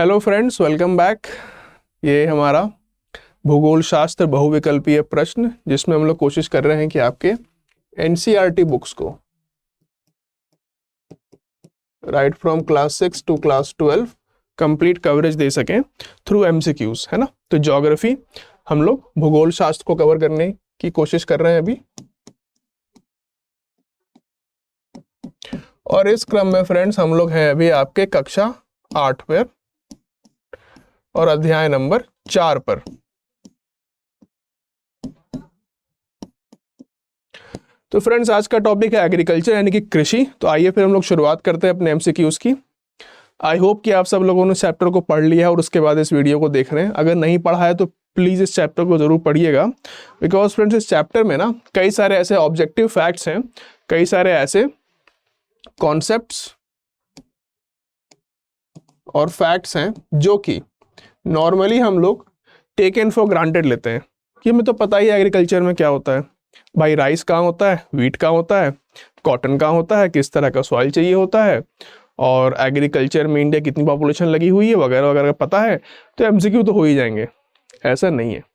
Hello friends, welcome back. ये हमारा भूगोल शास्त्र बहुविकल्पीय प्रश्न, जिसमें हम लोग कोशिश कर रहे हैं कि आपके एनसीईआरटी बुक्स को right from class 6 to class 12 complete coverage दे सकें थ्रू एमसीक्यूज, है ना। तो ज्योग्राफी हम लोग भूगोल शास्त्र को कवर करने की कोशिश कर रहे हैं अभी, और इस क्रम में फ्रेंड्स हम लोग हैं अभी आपके कक्षा 8 पर और अध्याय नंबर 4 पर। तो फ्रेंड्स आज का टॉपिक है एग्रीकल्चर यानी कि कृषि। तो आइए फिर हम लोग शुरुआत करते हैं अपने एमसीक्यूज की। आई होप कि आप सब लोगों ने चैप्टर को पढ़ लिया है और उसके बाद इस वीडियो को देख रहे हैं। अगर नहीं पढ़ा है तो प्लीज़ इस चैप्टर को ज़रूर पढ़िएगा, बिकॉज फ्रेंड्स इस चैप्टर में ना कई सारे ऐसे ऑब्जेक्टिव फैक्ट्स हैं, कई सारे ऐसे कॉन्सेप्ट्स और फैक्ट्स हैं जो कि नॉर्मली हम लोग टेकन फॉर ग्रांटेड लेते हैं कि हमें तो पता ही है एग्रीकल्चर में क्या होता है। भाई राइस कहाँ होता है, व्हीट कहाँ होता है, कॉटन कहाँ होता है, किस तरह का सॉइल चाहिए होता है, और एग्रीकल्चर में इंडिया कितनी पॉपुलेशन लगी हुई है वगैरह वगैरह पता है, तो एमसीक्यू तो हो ही जाएंगे। ऐसा नहीं है।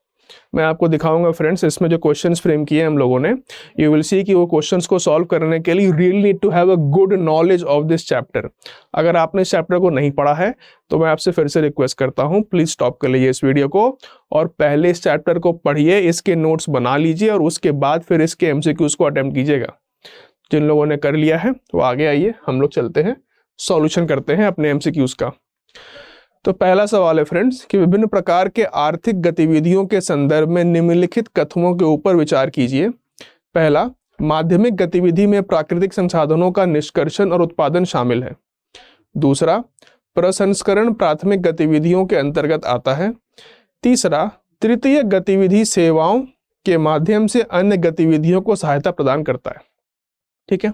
मैं आपको दिखाऊंगा फ्रेंड्स, इसमें जो क्वेश्चंस फ्रेम किए हम लोगों ने, यू विल सी कि वो क्वेश्चंस को सॉल्व करने के लिए really need to have a good knowledge of this chapter. अगर आपने इस चैप्टर को नहीं पढ़ा है तो मैं आपसे फिर से रिक्वेस्ट करता हूं, प्लीज स्टॉप कर लीजिए इस वीडियो को और पहले इस चैप्टर को पढ़िए, इसके नोट्स बना लीजिए और उसके बाद फिर इसके एमसीक्यूज को अटेम्प्ट कीजिएगा। जिन लोगों ने कर लिया है वो आगे आइए, हम लोग चलते हैं, सॉल्यूशन करते हैं अपने एमसीक्यूज का। तो पहला सवाल है फ्रेंड्स कि विभिन्न प्रकार के आर्थिक गतिविधियों के संदर्भ में निम्नलिखित कथनों के ऊपर विचार कीजिए। पहला, माध्यमिक गतिविधि में प्राकृतिक संसाधनों का निष्कर्षण और उत्पादन शामिल है। दूसरा, प्रसंस्करण प्राथमिक गतिविधियों के अंतर्गत आता है। तीसरा, तृतीय गतिविधि सेवाओं के माध्यम से अन्य गतिविधियों को सहायता प्रदान करता है। ठीक है,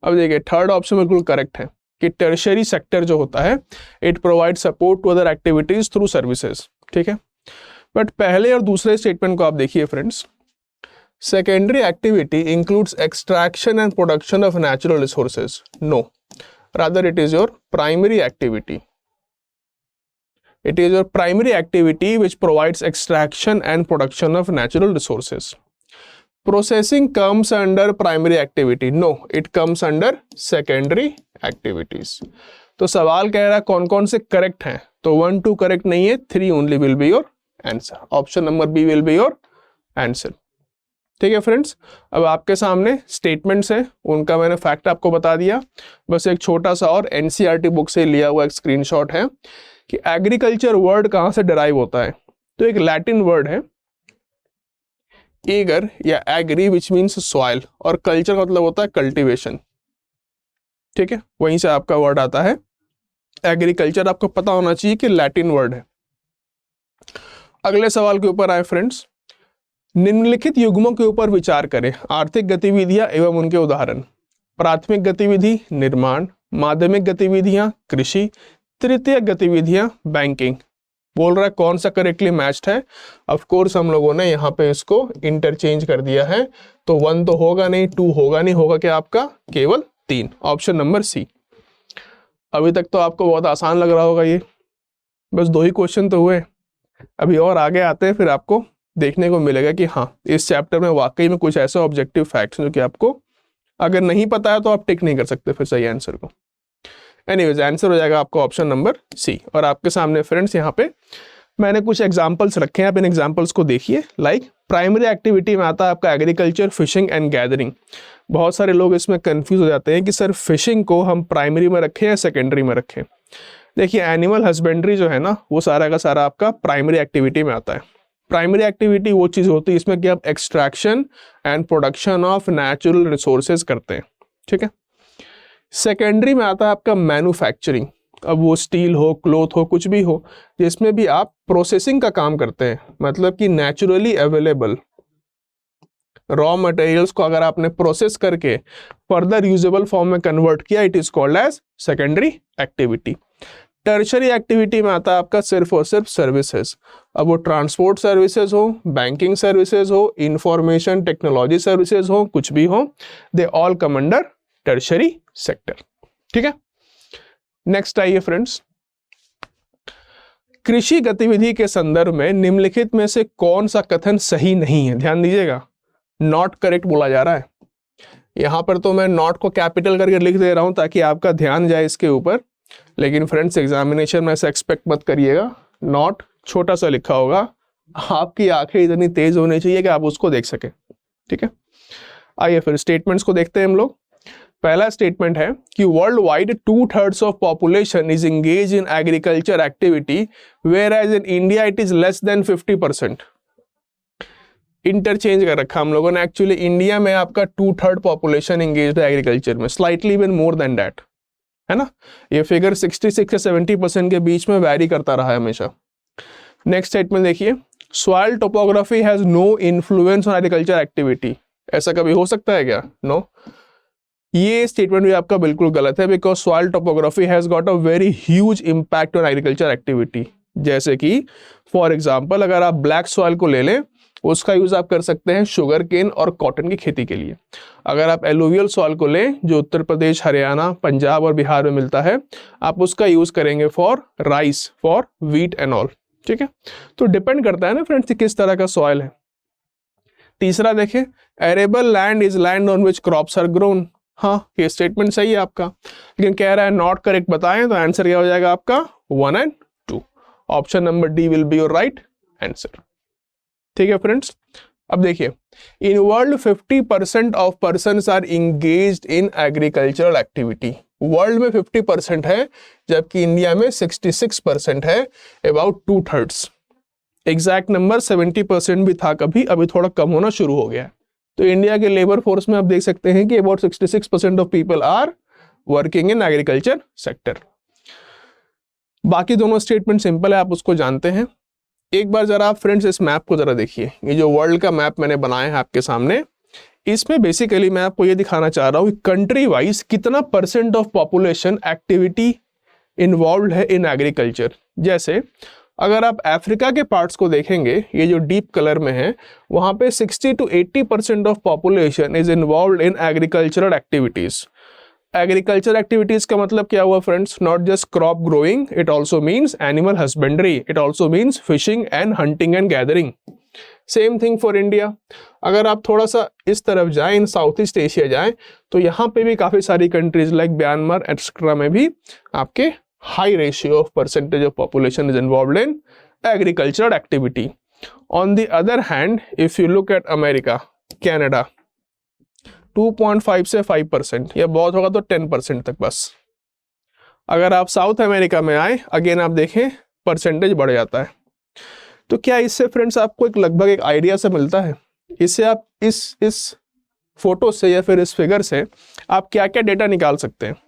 अब देखिए थर्ड ऑप्शन बिल्कुल करेक्ट है कि टर्शियरी सेक्टर जो होता है it provide support to other activities through services. ठीक है, बट पहले और दूसरे स्टेटमेंट को आप देखिए friends. Secondary activity includes extraction and production of natural resources. No, rather it is your primary activity. It is your primary activity which provides extraction and production of natural resources. Processing comes under primary activity. No, it comes under secondary activities. तो सवाल कह रहा है कौन कौन से correct हैं, तो 1 2 करेक्ट नहीं है, 3 only will be your answer. Option number B will be your answer. ठीक है फ्रेंड्स, अब आपके सामने स्टेटमेंट्स है, उनका मैंने फैक्ट आपको बता दिया। बस एक छोटा सा और एनसीईआरटी बुक से लिया हुआ एक स्क्रीनशॉट है कि एग्रीकल्चर वर्ड कहां से डिराइव होता है। तो एक लैटिन वर्ड है एगर या एग्री विच मीन्स सॉइल, और कल्चर का मतलब होता है कल्टीवेशन। ठीक है, वहीं से आपका वर्ड आता है एग्रीकल्चर। आपको पता होना चाहिए कि लैटिन वर्ड है। अगले सवाल के ऊपर आए फ्रेंड्स, निम्नलिखित युग्मों के ऊपर विचार करें। आर्थिक गतिविधियां एवं उनके उदाहरण। प्राथमिक गतिविधि निर्माण, माध्यमिक गतिविधियां कृषि, तृतीय गतिविधियां बैंकिंग। बोल रहा है कौन सा करेक्टली मैच्ड है। ऑफ कोर्स हम लोगों ने यहाँ पे इसको इंटरचेंज कर दिया है, तो 1 तो होगा नहीं, 2 होगा नहीं, होगा क्या आपका केवल 3, ऑप्शन नंबर सी। अभी तक तो आपको बहुत आसान लग रहा होगा ये, बस 2 ही क्वेश्चन तो हुए। अभी और आगे आते हैं, फिर आपको देखने को मिलेगा कि हाँ इस चैप्टर में वाकई में कुछ ऐसे ऑब्जेक्टिव फैक्ट्स जो कि आपको अगर नहीं पता है तो आप टिक नहीं कर सकते फिर सही आंसर को। एनीवेज आंसर हो जाएगा आपका ऑप्शन नंबर सी। और आपके सामने फ्रेंड्स यहाँ पे मैंने कुछ एग्जांपल्स रखे हैं, आप इन एग्जांपल्स को देखिए। लाइक प्राइमरी एक्टिविटी में आता है आपका एग्रीकल्चर, फिशिंग एंड गैदरिंग। बहुत सारे लोग इसमें कंफ्यूज हो जाते हैं कि सर फिशिंग को हम प्राइमरी में रखें या सेकेंडरी में रखें। देखिए एनिमल हस्बेंड्री जो है ना वो सारा का सारा आपका प्राइमरी एक्टिविटी में आता है। प्राइमरी एक्टिविटी वो चीज़ होती है इसमें कि आप extraction and production of natural resources करते हैं। ठीक है, सेकेंडरी में आता है आपका मैन्युफैक्चरिंग। अब वो स्टील हो, क्लोथ हो, कुछ भी हो, जिसमें भी आप प्रोसेसिंग का काम करते हैं, मतलब कि नेचुरली अवेलेबल रॉ मटेरियल्स को अगर आपने प्रोसेस करके फर्दर यूजेबल फॉर्म में कन्वर्ट किया, it is called as secondary activity. Tertiary activity में आता है आपका सिर्फ और सिर्फ सर्विसेज। अब वो ट्रांसपोर्ट सर्विसेज हो, बैंकिंग सर्विसेज हो, इंफॉर्मेशन टेक्नोलॉजी सर्विसेज हो, कुछ भी हो, they all come under tertiary sector. ठीक है, नेक्स्ट आइए फ्रेंड्स, कृषि गतिविधि के संदर्भ में निम्नलिखित में से कौन सा कथन सही नहीं है? ध्यान दीजिएगा, नॉट करेक्ट बोला जा रहा है। यहां पर तो मैं नॉट को कैपिटल करके लिख दे रहा हूं ताकि आपका ध्यान जाए इसके ऊपर, लेकिन फ्रेंड्स एग्जामिनेशन में ऐसा एक्सपेक्ट मत करिएगा। नॉट छोटा सा लिखा होगा, आपकी आंखें इतनी तेज होनी चाहिए कि आप उसको देख सके। ठीक है, आइए फिर स्टेटमेंट्स को देखते हैं हम लोग। पहला स्टेटमेंट है कि world wide 2/3 of population is engage in agriculture activity where as in India it is less than 50%। Interchange कर रखा हम लोगों ने, एक्चुअली इंडिया में आपका 2/3 पॉपुलेशन इंगेज है एग्रीकल्चर में, slightly even more than that, है ना। ये फिगर 66 से 70% के बीच में वैरी करता रहा है हमेशा। नेक्स्ट स्टेटमेंट देखिए, soil topography has no influence on agriculture activity. ऐसा कभी हो सकता है क्या? नो। ये स्टेटमेंट भी आपका बिल्कुल गलत है, because soil topography has got a very huge impact on agriculture activity. जैसे कि फॉर एग्जांपल अगर आप ब्लैक सॉइल को ले लें, उसका यूज आप कर सकते हैं शुगर केन और कॉटन की खेती के लिए। अगर आप एलुवियल सॉइल को लें जो उत्तर प्रदेश, हरियाणा, पंजाब और बिहार में मिलता है, आप उसका यूज करेंगे for rice, for wheat and all. ठीक है, तो डिपेंड करता है ना फ्रेंड्स किस तरह का सॉइल है। तीसरा देखें, arable land is land on which crops are grown. हाँ, ये स्टेटमेंट सही है आपका, लेकिन कह रहा है नॉट करेक्ट बताएं, तो आंसर क्या हो जाएगा आपका 1 and 2। Option number D will be your right answer. ठीक है फ्रेंड्स, अब देखिए, in world 50% of persons are engaged in agricultural activity. World में 50% है, जबकि इंडिया में 66% है, अबाउट 2/3। एग्जैक्ट नंबर 70% भी था कभी, अभी थोड़ा कम होना शुरू हो गया है। तो इंडिया के लेबर फोर्स में आप देख सकते हैं कि about 66% of people are working in agriculture sector. बाकी दोनों स्टेटमेंट सिंपल है, आप उसको जानते हैं। एक बार जरा आप फ्रेंड्स इस मैप को जरा देखिए, ये जो वर्ल्ड का मैप मैंने बनाया है आपके सामने, इसमें बेसिकली मैं आपको ये दिखाना चाह रहा हूँ कि कंट्री वाइज कितना % ऑफ पॉपुलेशन एक्टिविटी इन्वॉल्व है इन एग्रीकल्चर। जैसे अगर आप अफ्रीका के पार्ट्स को देखेंगे, ये जो डीप कलर में है, वहां पे 60 to 80% of population is involve in agricultural activities. Agriculture activities का मतलब क्या हुआ friends? Not just crop growing, it also means animal husbandry, it also means fishing and hunting and gathering. Same thing for India. अगर आप थोड़ा सा इस तरफ जाएं, इन साउथ ईस्ट एशिया जाएं, तो यहाँ पे भी काफी सारी कंट्रीज लाइक म्यांमार एटसेट्रा में भी आपके high ratio of percentage of population is involved in agricultural activity. On the other hand, if you look at America, Canada, 2.5 से 5%, या बहुत होगा तो 10% तक बस। अगर आप साउथ अमेरिका में आए, अगेन आप देखें परसेंटेज बढ़ जाता है। तो क्या इससे फ्रेंड्स आपको एक लगभग एक आइडिया से मिलता है? इससे आप इस फोटो से या फिर इस फिगर से आप क्या क्या डेटा निकाल सकते हैं?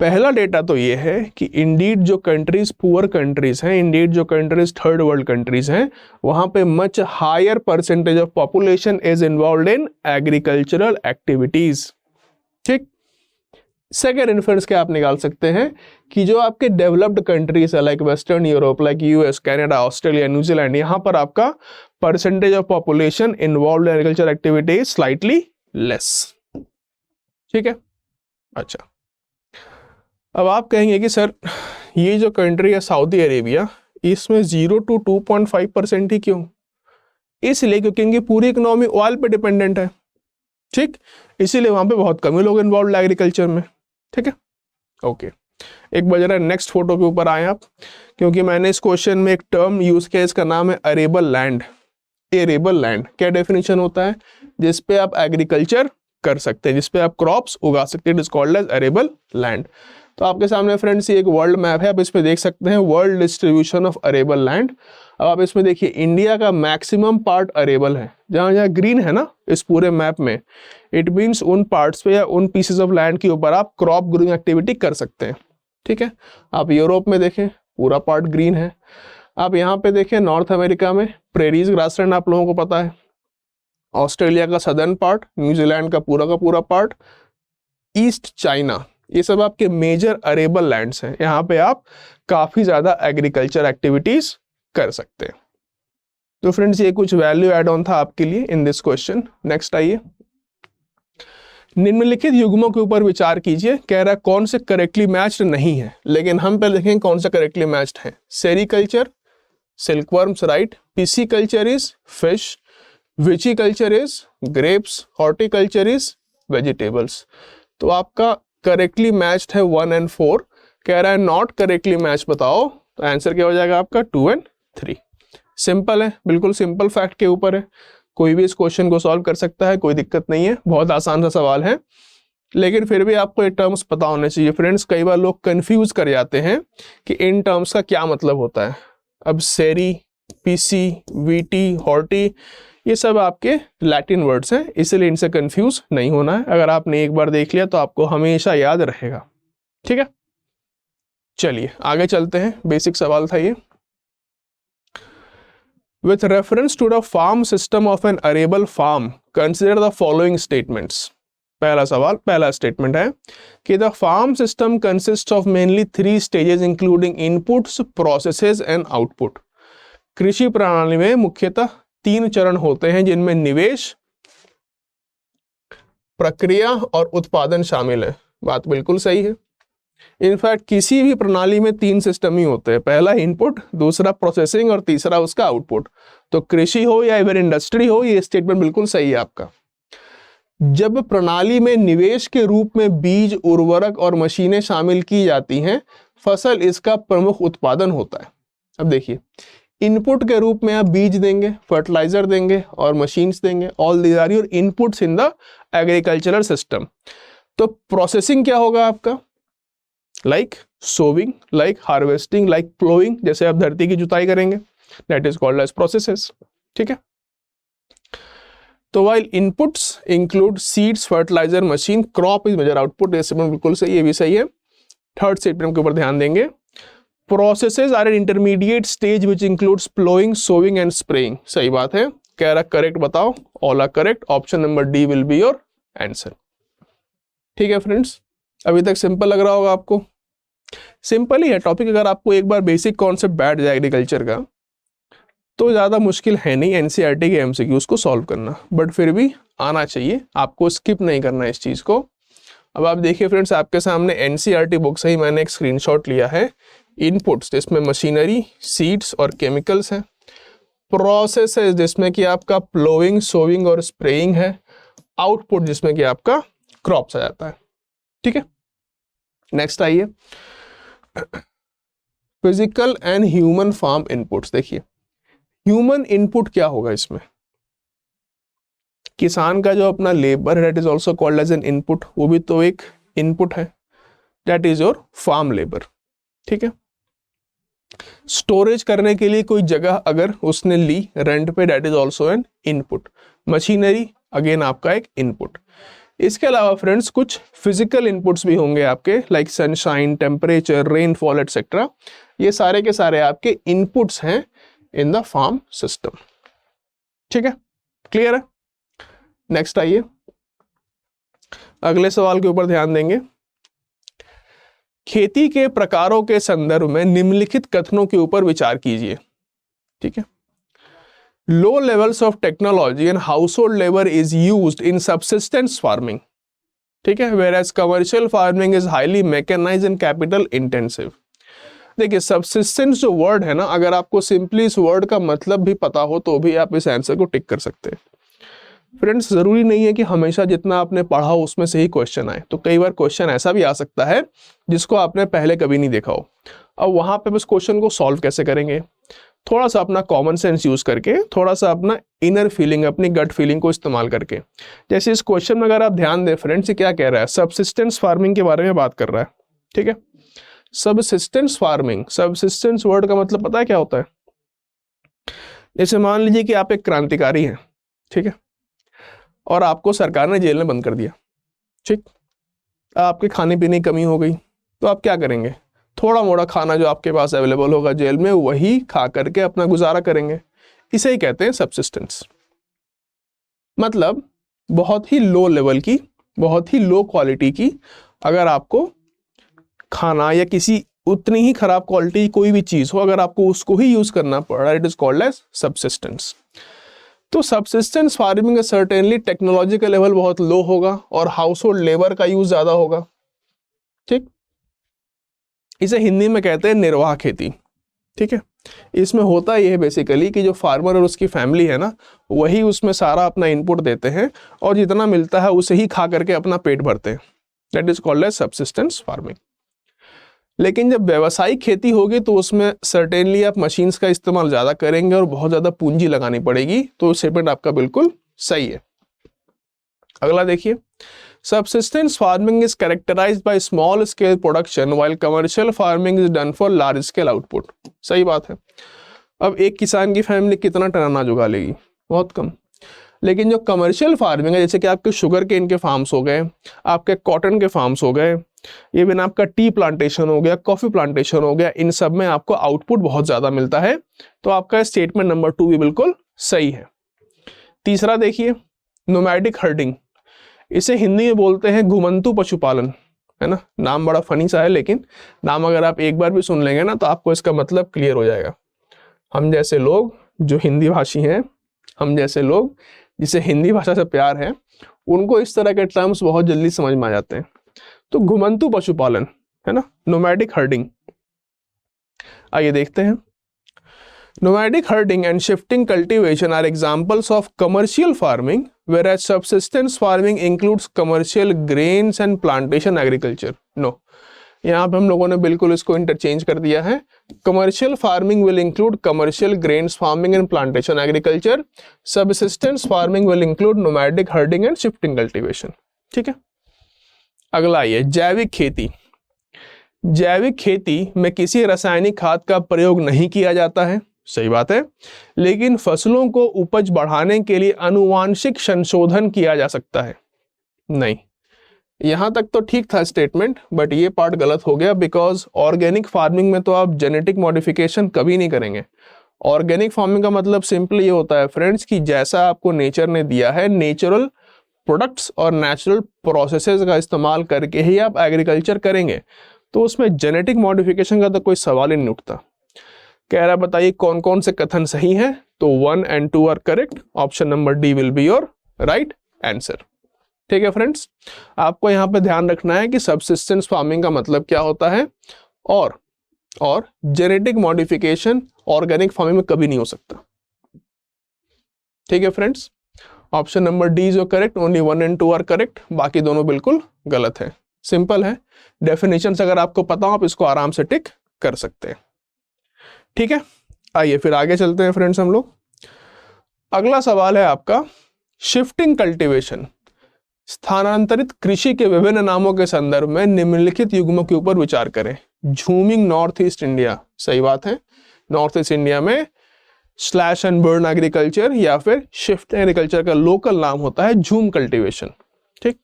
पहला डेटा तो ये है कि इंडीड जो कंट्रीज पुअर कंट्रीज हैं, इंडीड जो कंट्रीज थर्ड वर्ल्ड कंट्रीज हैं, वहां पे much higher percentage of population is involved in agricultural activities. ठीक। सेकेंड इन्फ्लुएंस क्या आप निकाल सकते हैं कि जो आपके डेवलप्ड कंट्रीज है like western Europe, like US, Canada, Australia, New Zealand, यहाँ पर आपका percentage of population involved in agriculture activity is slightly less. ठीक है, अच्छा। अब आप कहेंगे कि सर ये जो कंट्री है सऊदी अरेबिया, इसमें 0 to 2.5% ही क्यों? इसलिए क्योंकि इनकी पूरी इकोनॉमी ऑयल पे डिपेंडेंट है। ठीक, इसीलिए वहां पे बहुत कम ही लोग इन्वॉल्व एग्रीकल्चर में। ठीक है, ओके। एक बार जरा नेक्स्ट फोटो के ऊपर आए आप, क्योंकि मैंने इस क्वेश्चन में एक टर्म यूज किया, इसका नाम है अरेबल लैंड। एरेबल लैंड क्या डेफिनेशन होता है? जिसपे आप एग्रीकल्चर कर सकते हैं, जिसपे आप क्रॉप्स उगा सकते हैं, it is called as arable land. तो आपके सामने फ्रेंड्स ये एक वर्ल्ड मैप है, आप इसमें देख सकते हैं world distribution of arable land. अब आप इसमें देखिए इंडिया का मैक्सिमम पार्ट अरेबल है, जहां जहां ग्रीन है ना इस पूरे मैप में, इट मीन्स उन पार्ट्स पे या उन पीसेस ऑफ लैंड के ऊपर आप क्रॉप ग्रोइंग एक्टिविटी कर सकते हैं। ठीक है, आप यूरोप में देखें पूरा पार्ट ग्रीन है। आप यहाँ पे देखें नॉर्थ अमेरिका में प्रेरीज ग्रासलैंड आप लोगों को पता है, ऑस्ट्रेलिया का सदर्न पार्ट, न्यूजीलैंड का पूरा पार्ट, ईस्ट चाइना, ये सब आपके मेजर अरेबल लैंड्स हैं। यहाँ पे आप काफी ज्यादा एग्रीकल्चर एक्टिविटीज कर सकते हैं। तो फ्रेंड्स ये कुछ वैल्यू एड ऑन था आपके लिए इन दिस क्वेश्चन। नेक्स्ट आइए, निम्नलिखित युग्मों के ऊपर विचार कीजिए, कह रहा है कौन से करेक्टली मैच्ड नहीं है, लेकिन हम पहले देखेंगे कौन सा करेक्टली मैच्ड है। Sericulture, silkworms, right. Pisciculture is fish, viticulture is grapes, horticulture is vegetables. तो आपका करेक्टली मैच्ड है 1 और 4, कह रहा है नॉट करेक्टली मैच बताओ, तो आंसर क्या हो जाएगा आपका 2 और 3। सिंपल है, बिल्कुल सिंपल फैक्ट के ऊपर है, कोई भी इस क्वेश्चन को सॉल्व कर सकता है, कोई दिक्कत नहीं है, बहुत आसान सा सवाल है, लेकिन फिर भी आपको ये टर्म्स पता होने चाहिए फ्रेंड्स। कई बार लोग कंफ्यूज कर जाते हैं कि इन टर्म्स का क्या मतलब होता है। अब सेरी, पीसी, वीटी, हॉर्टी, ये सब आपके लैटिन वर्ड्स हैं, इसलिए इनसे कंफ्यूज नहीं होना है। अगर आपने एक बार देख लिया तो आपको हमेशा याद रहेगा, ठीक है। चलिए आगे चलते हैं, बेसिक सवाल था ये। With reference to the farm system of an arable farm, consider the following statements. पहला सवाल, पहला स्टेटमेंट है कि the farm system consists of mainly 3 stages including inputs, processes and output. कृषि प्रणाली में मुख्यतः 3 चरण होते हैं जिनमें निवेश, प्रक्रिया और उत्पादन शामिल है। बात बिल्कुल सही है। इनफैक्ट किसी भी प्रणाली में 3 सिस्टम ही होते हैं, पहला इनपुट, दूसरा प्रोसेसिंग और तीसरा उसका आउटपुट। तो कृषि हो या इवन इंडस्ट्री हो, ये स्टेटमेंट बिल्कुल सही है आपका। जब प्रणाली में निवेश के रूप में बीज, उर्वरक और मशीनें शामिल की जाती हैं, फसल इसका प्रमुख उत्पादन होता है। अब देखिए, इनपुट के रूप में आप बीज देंगे, फर्टिलाइजर देंगे और मशीन्स देंगे, all these are your inputs in the agricultural system. तो प्रोसेसिंग क्या होगा आपका? Like sowing, like harvesting, like ploughing, जैसे आप धरती की जुताई करेंगे, that is called as processes, ठीक है। तो while inputs include seeds, fertilizer, machine, crop is major output, ये स्टेटमेंट बिल्कुल सही, ये भी सही है। थर्ड स्टेटमेंट के ऊपर ध्यान देंगे, processes are an intermediate stage which includes ploughing, sowing and spraying, सही बात है। कह रहा करेक्ट बताओ, all are correct, option number D will be your answer, ठीक है फ्रेंड्स। अभी तक सिंपल लग रहा होगा आपको, सिंपल ही है टॉपिक। अगर आपको एक बार बेसिक कॉन्सेप्ट बैठ जाए एग्रीकल्चर का तो ज़्यादा मुश्किल है नहीं एनसीईआरटी के एमसीक्यूज को सॉल्व करना, बट फिर भी आना चाहिए, आपको स्किप नहीं करना इस चीज़ को। अब आप देखिए फ्रेंड्स, आपके सामने एनसीईआरटी बुक से ही मैंने एक स्क्रीनशॉट लिया है। इनपुट्स जिसमें मशीनरी, सीड्स और केमिकल्स हैं। प्रोसेस है जिसमें कि आपका प्लोइंग, सोविंग और स्प्रेइंग है। आउटपुट जिसमें कि आपका क्रॉप्स आ जाता है, ठीक है। नेक्स्ट आइए, physical and human farm inputs. देखिए ह्यूमन इनपुट क्या होगा इसमें, किसान का जो अपना लेबर है, that is also called as an input, वो भी तो एक इनपुट है, that is your farm labour, ठीक है। स्टोरेज करने के लिए कोई जगह अगर उसने ली रेंट पे, that is also an input. Machinery again आपका एक इनपुट। इसके अलावा फ्रेंड्स कुछ फिजिकल इनपुट्स भी होंगे आपके, like sunshine, temperature, rainfall etcetera, ये सारे के सारे आपके इनपुट्स हैं इन द फार्म सिस्टम, ठीक है, क्लियर है। नेक्स्ट आइए, अगले सवाल के ऊपर ध्यान देंगे। खेती के प्रकारों के संदर्भ में निम्नलिखित कथनों के ऊपर विचार कीजिए, ठीक है। Low levels of technology and house hold labour is used in subsistence farming, ठीक है, where as commercial farming is highly mechanised and capital intensive. देखिए सबसिस्टेंस जो वर्ड है ना, अगर आपको सिंपली इस वर्ड का मतलब भी पता हो तो भी आप इस आंसर को टिक कर सकते हैं। फ्रेंड्स जरूरी नहीं है कि हमेशा जितना आपने पढ़ा हो उसमें से ही क्वेश्चन आए, तो कई बार क्वेश्चन ऐसा भी आ सकता है जिसको आपने पहले कभी नहीं देखा हो। अब वहां पे बस क्वेश्चन को सॉल्व कैसे करेंगे, थोड़ा सा अपना कॉमन सेंस यूज करके, थोड़ा सा अपना इनर फीलिंग, अपनी गट फीलिंग को इस्तेमाल करके। जैसे इस क्वेश्चन में अगर आप ध्यान दें फ्रेंड्स, ये क्या कह रहा है, सबसिस्टेंस फार्मिंग के बारे में बात कर रहा है, ठीक है। सबसिस्टेंस फार्मिंग, सबसिस्टेंस वर्ड का मतलब पता है क्या होता है? जैसे मान लीजिए कि आप एक क्रांतिकारी हैं, ठीक है, और आपको सरकार ने जेल में बंद कर दिया, ठीक, आपके खाने पीने की कमी हो गई, तो आप क्या करेंगे, थोड़ा मोड़ा खाना जो आपके पास अवेलेबल होगा जेल में वही खा करके अपना गुजारा करेंगे। इसे ही कहते हैं सबसिस्टेंस। मतलब बहुत ही लो लेवल की, बहुत ही लो क्वालिटी की अगर आपको खाना या किसी उतनी ही खराब क्वालिटी कोई भी चीज हो, अगर आपको उसको ही यूज करना पड़ रहा है, it is called as subsistence. तो सबसिस्टेंस फार्मिंग का सर्टेनली टेक्नोलॉजी का लेवल बहुत लो होगा और हाउस होल्ड लेबर का यूज ज्यादा होगा। ठीक, इसे हिंदी में कहते हैं निर्वाह खेती। ठीक है, इसमें होता ये है बेसिकली कि जो फार्मर और उसकी फैमिली है ना, वही उसमें सारा अपना इनपुट देते हैं और जितना मिलता है उसे ही खा करके अपना पेट भरते हैं। That is called as subsistence farming. लेकिन जब व्यावसायिक खेती होगी तो उसमें सर्टेनली आप मशीन्स का इस्तेमाल ज़्यादा करेंगे और बहुत ज़्यादा पूंजी लगानी पड़ेगी। तो स्टेटमेंट आपका बिल्कुल सही है। अगला देखिए, subsistence farming is characterised by small scale production while commercial farming is done for large scale output. सही बात है। अब एक किसान की फैमिली कितना टन अनाज उगा लेगी? बहुत कम। लेकिन जो कमर्शियल फार्मिंग है, जैसे कि आपके शुगर केन के फार्म्स हो गए, आपके कॉटन के फार्म्स हो गए, इवन आपका टी प्लांटेशन हो गया, कॉफी प्लांटेशन हो गया, इन सब में आपको आउटपुट बहुत ज्यादा मिलता है। तो आपका स्टेटमेंट नंबर 2 भी बिल्कुल सही है। तीसरा देखिए, नोमैडिक हर्डिंग, इसे हिंदी में बोलते हैं घुमंतु पशुपालन, है ना। नाम बड़ा फनी सा है, लेकिन नाम अगर आप एक बार भी सुन लेंगे ना तो आपको इसका मतलब क्लियर हो जाएगा। हम जैसे लोग जो हिंदी भाषी हैं, हम जैसे लोग जिसे हिंदी भाषा से प्यार है, उनको इस तरह के टर्म्स बहुत जल्दी समझ में आ जाते हैं। तो घुमंतु पशुपालन, है ना, नोमैडिक हर्डिंग। आइए देखते हैं। Nomadic herding and shifting cultivation are examples of commercial farming, whereas subsistence farming includes commercial grains and plantation agriculture. No, यहाँ पे हम लोगों ने बिल्कुल इसको इंटरचेंज कर दिया है। Commercial farming will include commercial grains farming and plantation agriculture. Subsistence farming will include nomadic herding and shifting cultivation. ठीक है। अगला ये जैविक खेती। जैविक खेती में किसी रासायनिक खाद का प्रयोग नहीं किया जाता है, सही बात है, लेकिन फसलों को उपज बढ़ाने के लिए आनुवांशिक संशोधन किया जा सकता है। नहीं, यहां तक तो ठीक था स्टेटमेंट, बट ये पार्ट गलत हो गया, बिकॉज ऑर्गेनिक फार्मिंग में तो आप जेनेटिक मॉडिफिकेशन कभी नहीं करेंगे। ऑर्गेनिक फार्मिंग का मतलब सिंपल ये होता है फ्रेंड्स कि जैसा आपको नेचर ने दिया है, नेचुरल प्रोडक्ट्स और नेचुरल प्रोसेसेस का इस्तेमाल करके ही आप एग्रीकल्चर करेंगे। तो उसमें जेनेटिक मॉडिफिकेशन का तो कोई सवाल ही नहीं उठता। कह रहा बताइए कौन कौन से कथन सही हैं? तो 1 and 2 are correct. Option number D will be your right answer. ठीक है फ्रेंड्स, आपको यहाँ पे ध्यान रखना है कि सबसिस्टेंस फार्मिंग का मतलब क्या होता है और जेनेटिक मॉडिफिकेशन ऑर्गेनिक फार्मिंग में कभी नहीं हो सकता। ठीक है friends, option number D is your correct. Only 1 and 2 are correct, बाकी दोनों बिल्कुल गलत है। सिंपल है, डेफिनेशंस अगर आपको पता हो आप इसको आराम से टिक कर सकते हैं। ठीक है, आइए फिर आगे चलते हैं फ्रेंड्स हम लोग। अगला सवाल है आपका शिफ्टिंग कल्टीवेशन। स्थानांतरित कृषि के विभिन्न नामों के संदर्भ में निम्नलिखित युग्मों के ऊपर विचार करें। झूमिंग नॉर्थ ईस्ट इंडिया, सही बात है। नॉर्थ ईस्ट इंडिया में स्लैश एंड बर्न एग्रीकल्चर या फिर शिफ्ट एग्रीकल्चर का लोकल नाम होता है झूम कल्टीवेशन। ठीक,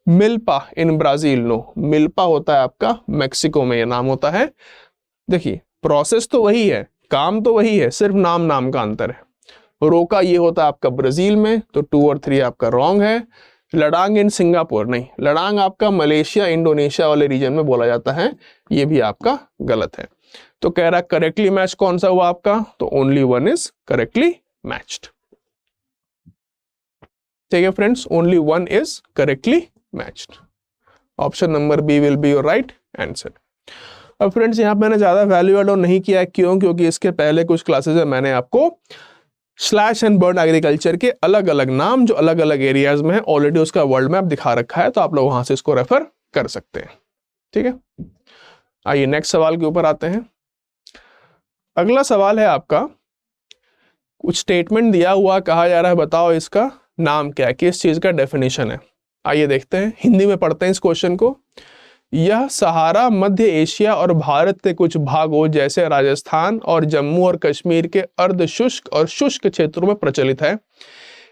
milpa in Brazil, no, milpa होता है आपका मैक्सिको में, यह नाम होता है। देखिए प्रोसेस तो वही है, काम तो वही है, सिर्फ नाम का अंतर है। रोका ये होता है आपका ब्राजील में, तो 2 और 3 आपका रॉन्ग है। लडांग इन सिंगापुर, नहीं, लडांग आपका मलेशिया इंडोनेशिया वाले रीजन में बोला जाता है, ये भी आपका गलत है। तो कह रहा करेक्टली मैच कौन सा हुआ आपका? तो ओनली 1 इज करेक्टली मैच्ड। ठीक है friends, only 1 is correctly matched. Option number B will be your right answer. अब फ्रेंड्स यहाँ पे मैंने ज्यादा वैल्यू एड ऑन नहीं किया है, क्यों? क्योंकि इसके पहले कुछ क्लासेस में मैंने आपको स्लैश एंड बर्न एग्रीकल्चर के अलग अलग नाम जो अलग अलग एरियाज में है ऑलरेडी उसका वर्ल्ड मैप दिखा रखा है, तो आप लोग वहां से इसको रेफर कर सकते हैं। ठीक है, आइए नेक्स्ट सवाल के ऊपर आते हैं। अगला सवाल है आपका, कुछ स्टेटमेंट दिया हुआ, कहा जा रहा है बताओ इसका नाम क्या है, किस चीज का डेफिनेशन है। आइए देखते हैं, हिंदी में पढ़ते हैं इस क्वेश्चन को। यह सहारा, मध्य एशिया और भारत के कुछ भागों जैसे राजस्थान और जम्मू और कश्मीर के अर्ध शुष्क और शुष्क क्षेत्रों में प्रचलित है।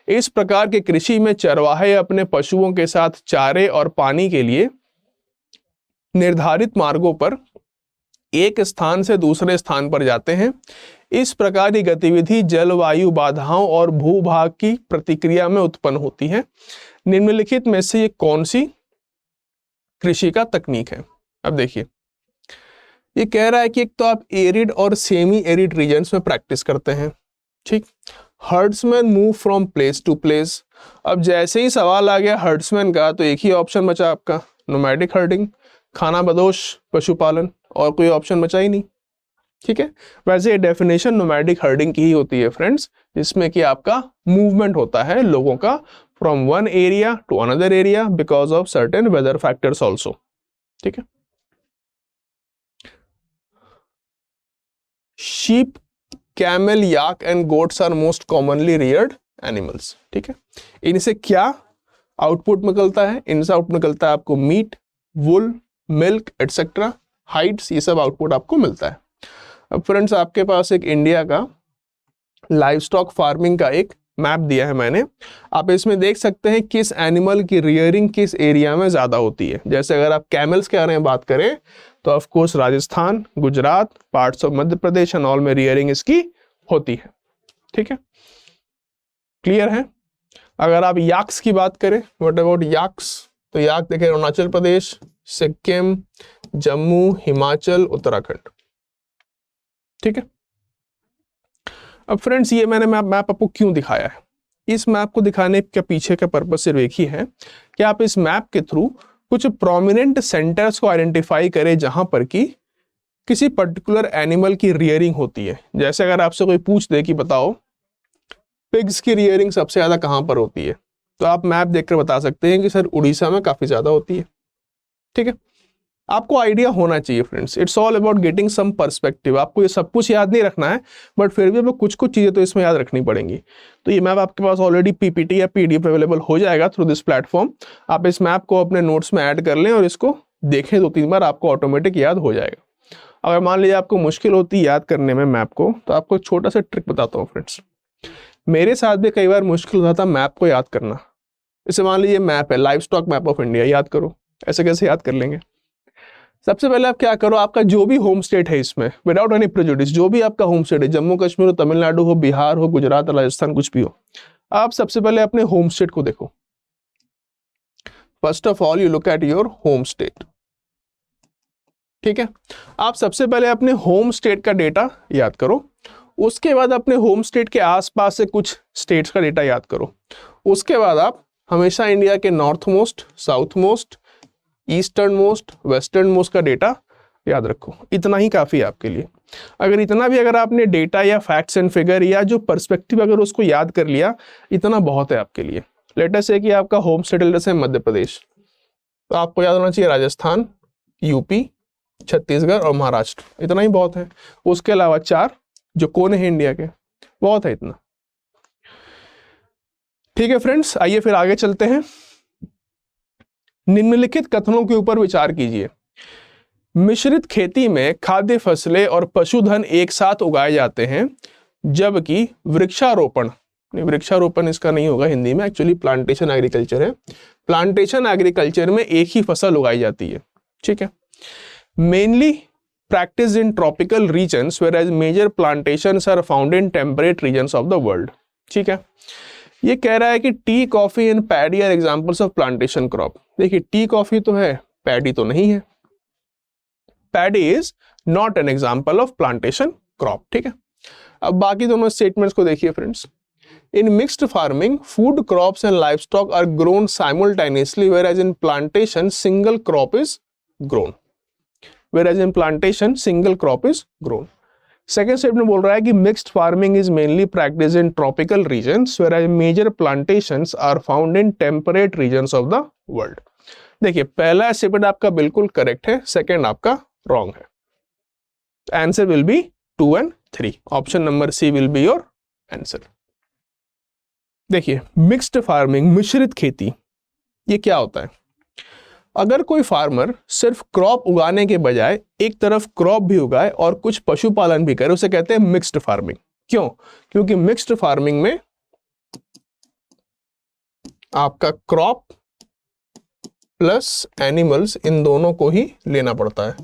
इस प्रकार के कृषि में चरवाहे अपने पशुओं के साथ चारे और पानी के लिए निर्धारित मार्गों पर एक स्थान से दूसरे स्थान पर जाते हैं। इस प्रकार की गतिविधि जलवायु बाधाओं और भूभाग की प्रतिक्रिया में उत्पन्न होती है। निम्नलिखित में से ये कौन सी कृषि का तकनीक है? अब देखिए, ये कह रहा है कि एक तो आप एरिड और सेमी एरिड रीजन्स में प्रैक्टिस करते हैं, ठीक, herdsman move from place to place. अब जैसे ही सवाल आ गया हर्ड्समैन का तो एक ही ऑप्शन बचा आपका, नोमैडिक हर्डिंग, खाना बदोश पशुपालन, और कोई ऑप्शन बचा ही नहीं। ठीक है, वैसे ये डेफिनेशन नोमैडिक हर्डिंग की ही होती है फ्रेंड्स, जिसमें कि आपका मूवमेंट होता है लोगों का from one area to another area because of certain weather factors also. ठीक है, sheep, camel, yak and goats are most commonly reared animals. ठीक है, इनसे क्या आउटपुट निकलता है? इनसे आउटपुट निकलता है आपको मीट, वुल, मिल्क एटसेट्रा, हाइड्स, ये सब आउटपुट आपको मिलता है। अब फ्रेंड्स आपके पास एक इंडिया का लाइव स्टॉक फार्मिंग का एक मैप दिया है मैंने, आप इसमें देख सकते हैं किस एनिमल की रियरिंग किस एरिया में ज्यादा होती है। जैसे अगर आप कैमल्स के बारे में बात करें तो of course Rajasthan, Gujarat, parts of Madhya Pradesh and all में रियरिंग इसकी होती है। ठीक है, क्लियर है। अगर आप याक्स की बात करें, व्हाट अबाउट याक्स, तो याक देखें अरुणाचल प्रदेश, सिक्किम, जम्मू, हिमाचल, उत्तराखंड। ठीक है, अब फ्रेंड्स ये मैंने मैप आपको क्यों दिखाया है? इस मैप को दिखाने के पीछे का पर्पस सिर्फ एक ही है कि आप इस मैप के थ्रू कुछ प्रोमिनेंट सेंटर्स को आइडेंटिफाई करें जहां पर कि किसी पर्टिकुलर एनिमल की रियरिंग होती है। जैसे अगर आपसे कोई पूछ दे कि बताओ पिग्स की रियरिंग सबसे ज्यादा कहां पर होती है, तो आप मैप देखकर बता सकते हैं कि सर उड़ीसा में काफी ज्यादा होती है। ठीक है, आपको आइडिया होना चाहिए friends, it's all about getting some perspective. आपको ये सब कुछ याद नहीं रखना है, बट फिर भी आपको कुछ कुछ चीजें तो इसमें याद रखनी पड़ेंगी। तो ये मैप आपके पास ऑलरेडी पीपीटी या पीडीएफ अवेलेबल हो जाएगा थ्रू दिस प्लेटफॉर्म। आप इस मैप को अपने नोट्स में ऐड कर लें और इसको देखें 2-3 बार, आपको ऑटोमेटिक याद हो जाएगा। अगर मान लीजिए आपको मुश्किल होती है याद करने में मैप को, तो आपको एक छोटा सा ट्रिक बताता हूँ फ्रेंड्स। मेरे साथ भी कई बार मुश्किल होता था मैप को याद करना। जैसे मान लीजिए मैप है, live stock map of India, याद करो, ऐसे कैसे याद कर लेंगे? सबसे पहले आप क्या करो, आपका जो भी होम स्टेट है इसमें विदाउट एनी प्रेजुडिस, जो भी आपका होम स्टेट है, जम्मू कश्मीर हो, तमिलनाडु हो, बिहार हो, गुजरात, राजस्थान, कुछ भी हो, आप सबसे पहले अपने होम स्टेट को देखो। First of all you look at your home state. ठीक है, आप सबसे पहले अपने होम स्टेट का डेटा याद करो, उसके बाद अपने होम स्टेट के आसपास से कुछ स्टेट्स का डेटा याद करो। उसके बाद आप हमेशा इंडिया के north most, south most, eastern most, western most का डेटा याद रखो। इतना ही काफी है आपके लिए। अगर इतना भी अगर आपने डेटा या फैक्ट्स एंड फिगर या जो पर्सपेक्टिव अगर उसको याद कर लिया, इतना बहुत है आपके लिए। लेट अस से कि आपका होम स्टेट है मध्य प्रदेश, तो आपको याद होना चाहिए राजस्थान, यूपी, छत्तीसगढ़ और महाराष्ट्र, इतना ही बहुत है। उसके अलावा 4 जो कोने हैं इंडिया के, बहुत है इतना। ठीक है फ्रेंड्स, आइए फिर आगे चलते हैं। निम्नलिखित कथनों के ऊपर विचार कीजिए। मिश्रित खेती में खाद्य फसलें और पशुधन एक साथ उगाए जाते हैं, जबकि वृक्षारोपण इसका नहीं होगा हिंदी में, एक्चुअली प्लांटेशन एग्रीकल्चर है। प्लांटेशन एग्रीकल्चर में एक ही फसल उगाई जाती है। ठीक है, mainly practiced in tropical regions whereas major plantations are found in temperate regions of the world। ठीक है, ये कह रहा है कि tea, coffee and paddy are examples of plantation crop. देखिए टी कॉफी तो है, पैडी तो नहीं है। Paddy is not an example of plantation crop. ठीक है, अब बाकी दोनों स्टेटमेंट्स को देखिए friends. In mixed farming food crops and livestock are grown simultaneously whereas in plantation single crop is grown। whereas in plantation single crop is grown। Second statement बोल रहा है कि mixed farming is mainly practice in tropical regions whereas major plantations are found in temperate regions of the world. देखिए पहला statement आपका बिल्कुल correct है, second आपका रॉन्ग है। Answer will be 2 and 3, option number C will be your answer. देखिए mixed farming, मिश्रित खेती, ये क्या होता है? अगर कोई फार्मर सिर्फ क्रॉप उगाने के बजाय एक तरफ क्रॉप भी उगाए और कुछ पशुपालन भी करे, उसे कहते हैं मिक्स्ड फार्मिंग। क्यों? क्योंकि मिक्स्ड फार्मिंग में आपका क्रॉप प्लस एनिमल्स, इन दोनों को ही लेना पड़ता है।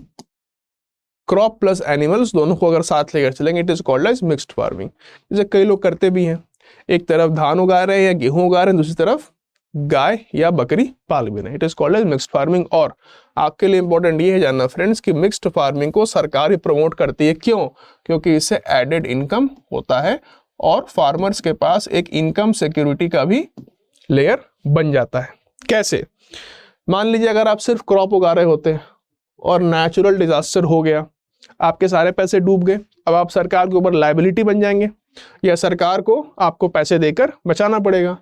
क्रॉप प्लस एनिमल्स दोनों को अगर साथ लेकर चलेंगे, it is called as mixed farming. जैसे कई लोग करते भी हैं, एक तरफ धान उगा रहे हैं या गेहूं उगा रहे हैं, दूसरी तरफ गाय या बकरी पाल भी रहे हैं, it is called as mixed farming. और आपके लिए इंपॉर्टेंट ये है जानना फ्रेंड्स कि मिक्स्ड फार्मिंग को सरकार ही प्रमोट करती है। क्यों? क्योंकि इससे एडेड इनकम होता है और फार्मर्स के पास एक इनकम सिक्योरिटी का भी लेयर बन जाता है। कैसे? मान लीजिए अगर आप सिर्फ क्रॉप उगा रहे होते हैं और नेचुरल डिजास्टर हो गया, आपके सारे पैसे डूब गए, अब आप सरकार के ऊपर लायबिलिटी बन जाएंगे या सरकार को आपको पैसे देकर बचाना पड़ेगा।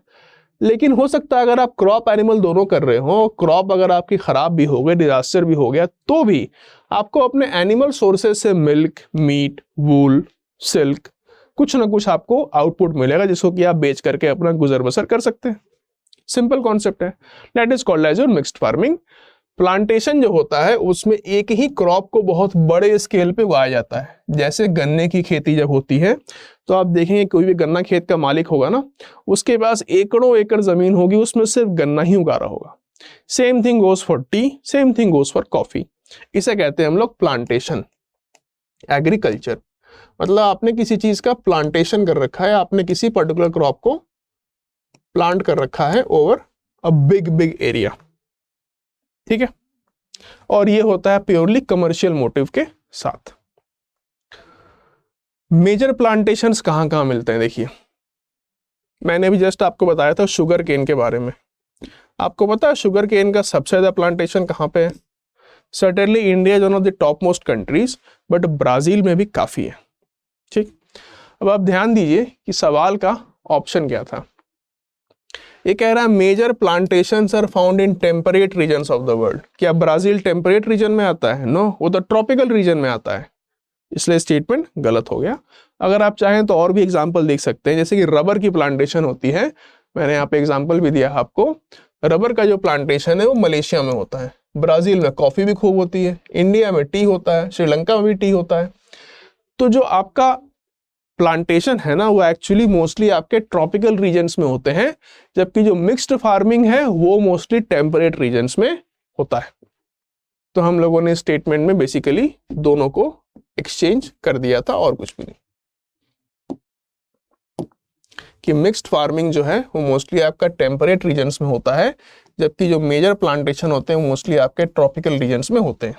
लेकिन हो सकता है अगर आप क्रॉप एनिमल दोनों कर रहे हो, क्रॉप अगर आपकी खराब भी हो गई, डिजास्टर भी हो गया, तो भी आपको अपने एनिमल सोर्सेज से मिल्क, मीट, वूल, सिल्क कुछ ना कुछ आपको आउटपुट मिलेगा जिसको कि आप बेच करके अपना गुजर बसर कर सकते हैं। सिंपल कॉन्सेप्ट है। That is called as your mixed farming. Plantation जो होता है उसमें एक ही क्रॉप को बहुत बड़े स्केल पे उगाया जाता है। जैसे गन्ने की खेती जब होती है तो आप देखेंगे कोई भी गन्ना खेत का मालिक होगा ना, उसके पास एकड़ों एकड़ जमीन होगी, उसमें सिर्फ गन्ना ही उगा रहा होगा। Same thing goes for T, same thing goes for coffee. इसे कहते हैं हम लोग प्लांटेशन। एग्रीकल्चर मतलब आपने किसी चीज का प्लांटेशन कर रखा है, आपने किसी पर्टिकुलर क्रॉप को प्लांट कर रखा है ओवर अ बिग एरिया, ठीक है। और ये होता है प्योरली कमर्शियल मोटिव के साथ। मेजर प्लांटेशंस कहां कहां मिलते हैं? देखिए मैंने भी जस्ट आपको बताया था शुगर केन के बारे में। आपको पता है शुगर केन का सबसे ज्यादा प्लांटेशन कहां पे है? Certainly India is one of the top most countries, but Brazil में भी काफी है, ठीक। अब आप ध्यान दीजिए कि सवाल का ऑप्शन क्या था। ये कह रहा है major plantations are found in temperate regions of the world. क्या ब्राजील टेम्परेट रीजन में आता है? नो, वो तो ट्रॉपिकल रीजन में आता है, इसलिए स्टेटमेंट गलत हो गया। अगर आप चाहें तो और भी एग्जांपल देख सकते हैं, जैसे कि रबर की प्लांटेशन होती है, मैंने यहाँ पे एग्जांपल भी दिया आपको। रबर का जो प्लांटेशन है वो मलेशिया में होता है, ब्राजील में कॉफी भी खूब होती है, इंडिया में टी होता है, श्रीलंका में भी टी होता है। तो जो आपका प्लांटेशन है ना वो एक्चुअली मोस्टली आपके ट्रॉपिकल रीजन्स में होते हैं, जबकि जो मिक्स्ड फार्मिंग है वो मोस्टली टेम्परेट रीजन्स में होता है। तो हम लोगों ने स्टेटमेंट में बेसिकली दोनों को एक्सचेंज कर दिया था और कुछ भी नहीं, कि मिक्स्ड फार्मिंग जो है वो मोस्टली आपका टेम्परेट रीजन्स में होता है, जबकि जो मेजर प्लांटेशन होते हैं वो मोस्टली आपके ट्रॉपिकल रीजन्स में होते हैं।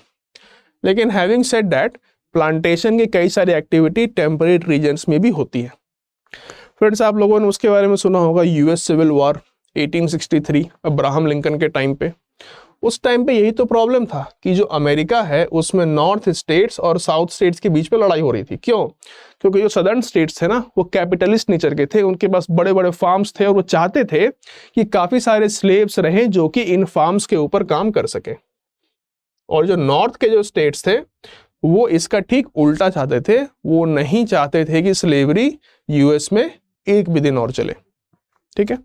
लेकिन हैविंग सेड दैट, प्लांटेशन की कई सारी एक्टिविटी टेम्परेट रीजन्स में भी होती है। फ्रेंड्स आप लोगों ने उसके बारे में सुना होगा, US civil war 1863 Abraham Lincoln के टाइम पे। उस टाइम पे यही तो प्रॉब्लम था कि जो अमेरिका है उसमें नॉर्थ स्टेट्स और साउथ स्टेट्स के बीच में लड़ाई हो रही थी। क्यों? क्योंकि जो सदर्न स्टेट्स थे ना वो कैपिटलिस्ट नेचर के थे, उनके पास बड़े बड़े फार्म्स थे और वो चाहते थे कि काफी सारे स्लेव्स रहें जो कि इन फार्म्स के ऊपर काम कर सके। और जो नॉर्थ के जो स्टेट्स थे वो इसका ठीक उल्टा चाहते थे, वो नहीं चाहते थे कि स्लेवरी यूएस में एक भी दिन और चले, ठीक है।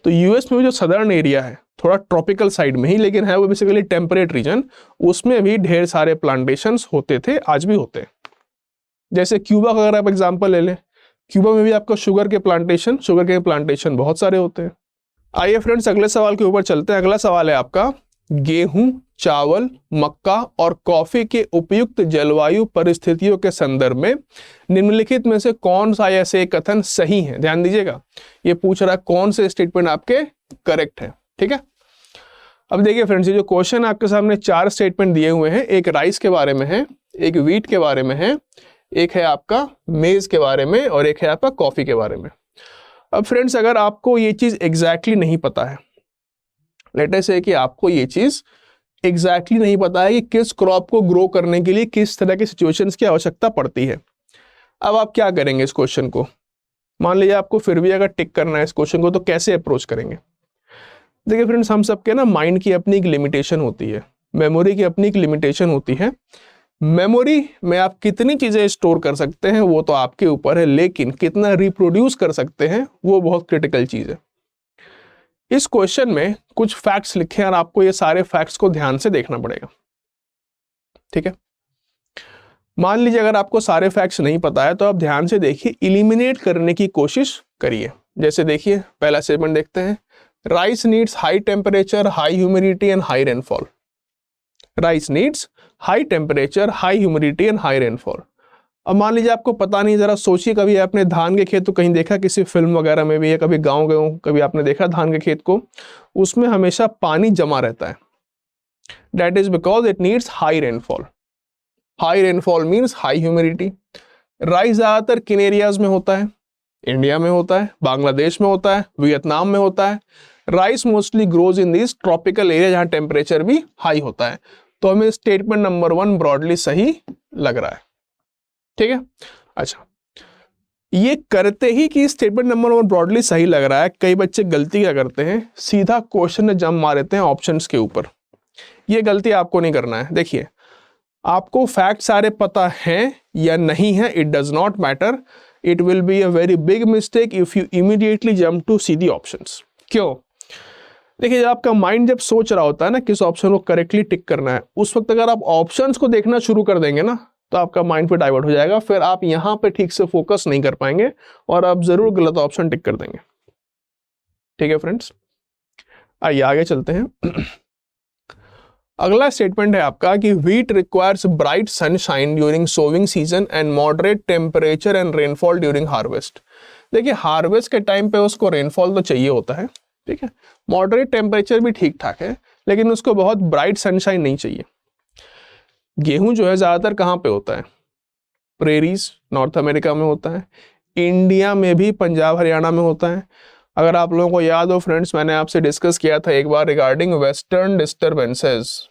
तो यूएस में जो सदर्न एरिया है थोड़ा ट्रॉपिकल साइड में ही, लेकिन है वो बेसिकली टेम्परेट रीजन, उसमें भी ढेर सारे प्लांटेशंस होते थे, आज भी होते हैं। जैसे क्यूबा का अगर आप एग्जांपल ले लें, क्यूबा में भी आपका शुगर के प्लांटेशन बहुत सारे होते हैं। आइए फ्रेंड्स अगले सवाल के ऊपर चलते हैं। अगला सवाल है आपका, गेहूं, चावल, मक्का और कॉफी के उपयुक्त जलवायु परिस्थितियों के संदर्भ में निम्नलिखित में से कौन सा ऐसे कथन सही है? ध्यान दीजिएगा, ये पूछ रहा है कौन से स्टेटमेंट आपके करेक्ट है, ठीक है। अब देखिए फ्रेंड्स, ये जो क्वेश्चन आपके सामने 4 स्टेटमेंट दिए हुए हैं, एक राइस के बारे में है, एक व्हीट के बारे में है, एक है आपका मेज के बारे में और एक है आपका कॉफी के बारे में। अब फ्रेंड्स अगर आपको ये चीज एग्जैक्टली नहीं पता है, लेट अस से कि आपको ये चीज एग्जैक्टली नहीं पता है कि किस क्रॉप को ग्रो करने के लिए किस तरह के सिचुएशंस की आवश्यकता पड़ती है, अब आप क्या करेंगे इस क्वेश्चन को? मान लीजिए आपको फिर भी अगर टिक करना है इस क्वेश्चन को, तो कैसे अप्रोच करेंगे? देखिए फ्रेंड्स, हम सबके ना माइंड की अपनी एक लिमिटेशन होती है, मेमोरी की अपनी एक लिमिटेशन होती है। मेमोरी में आप कितनी चीजें स्टोर कर सकते हैं वो तो आपके ऊपर है, लेकिन कितना रिप्रोड्यूस कर सकते हैं वो बहुत क्रिटिकल चीज है। इस क्वेश्चन में कुछ फैक्ट्स लिखे हैं और आपको ये सारे फैक्ट्स को ध्यान से देखना पड़ेगा, ठीक है। मान लीजिए अगर आपको सारे फैक्ट्स नहीं पता है तो आप ध्यान से देखिए, इलिमिनेट करने की कोशिश करिए। जैसे देखिए पहला स्टेटमेंट देखते हैं, rice needs high temperature, high humidity and high rainfall. Rice needs high temperature, high humidity and high rainfall. अब मान लीजिए आपको पता नहीं, जरा सोचिए, कभी आपने धान के खेत तो कहीं देखा किसी फिल्म वगैरह में भी, या कभी गाँव गए हो, कभी आपने देखा धान के खेत को, उसमें हमेशा पानी जमा रहता है। That is because it needs high rainfall. High rainfall means high humidity. Rice ज्यादातर किन एरियाज में होता है? इंडिया में होता है, बांग्लादेश में होता है, वियतनाम में होता है। Rice mostly grows in this tropical area जहां टेम्परेचर भी हाई होता है। तो हमें स्टेटमेंट नंबर 1 ब्रॉडली सही लग रहा है। ठीक है, अच्छा, ये करते ही कि स्टेटमेंट नंबर 1 ब्रॉडली सही लग रहा है, कई बच्चे गलती क्या करते हैं, सीधा क्वेश्चन में जंप मार देते हैं ऑप्शंस के ऊपर। ये गलती आपको नहीं करना है। देखिए, आपको फैक्ट सारे पता हैं या नहीं है, it does not matter. It will be a very big mistake if you immediately jump to see the options. क्यों? देखिए, जब आपका माइंड जब सोच रहा होता है ना किस ऑप्शन को करेक्टली टिक करना है, उस वक्त अगर आप ऑप्शंस को देखना शुरू कर देंगे ना, तो आपका माइंड पे डाइवर्ट हो जाएगा, फिर आप यहां पे ठीक से फोकस नहीं कर पाएंगे और आप जरूर गलत ऑप्शन टिक कर देंगे। ठीक है फ्रेंड्स, आइए आगे चलते हैं। अगला स्टेटमेंट है आपका कि wheat requires bright sunshine during sowing season and moderate temperature and rainfall during harvest. देखिए, हार्वेस्ट के टाइम पे उसको रेनफॉल तो चाहिए होता है, ठीक है, मॉडरेट टेम्परेचर भी ठीक ठाक है, लेकिन उसको बहुत ब्राइट सनशाइन नहीं चाहिए। गेहूं जो है ज्यादातर कहाँ पे होता है, प्रेरीज नॉर्थ अमेरिका में होता है, इंडिया में भी पंजाब हरियाणा में होता है। अगर आप लोगों को याद हो फ्रेंड्स, मैंने आपसे डिस्कस किया था एक बार रिगार्डिंग वेस्टर्न डिस्टर्बेंसेस।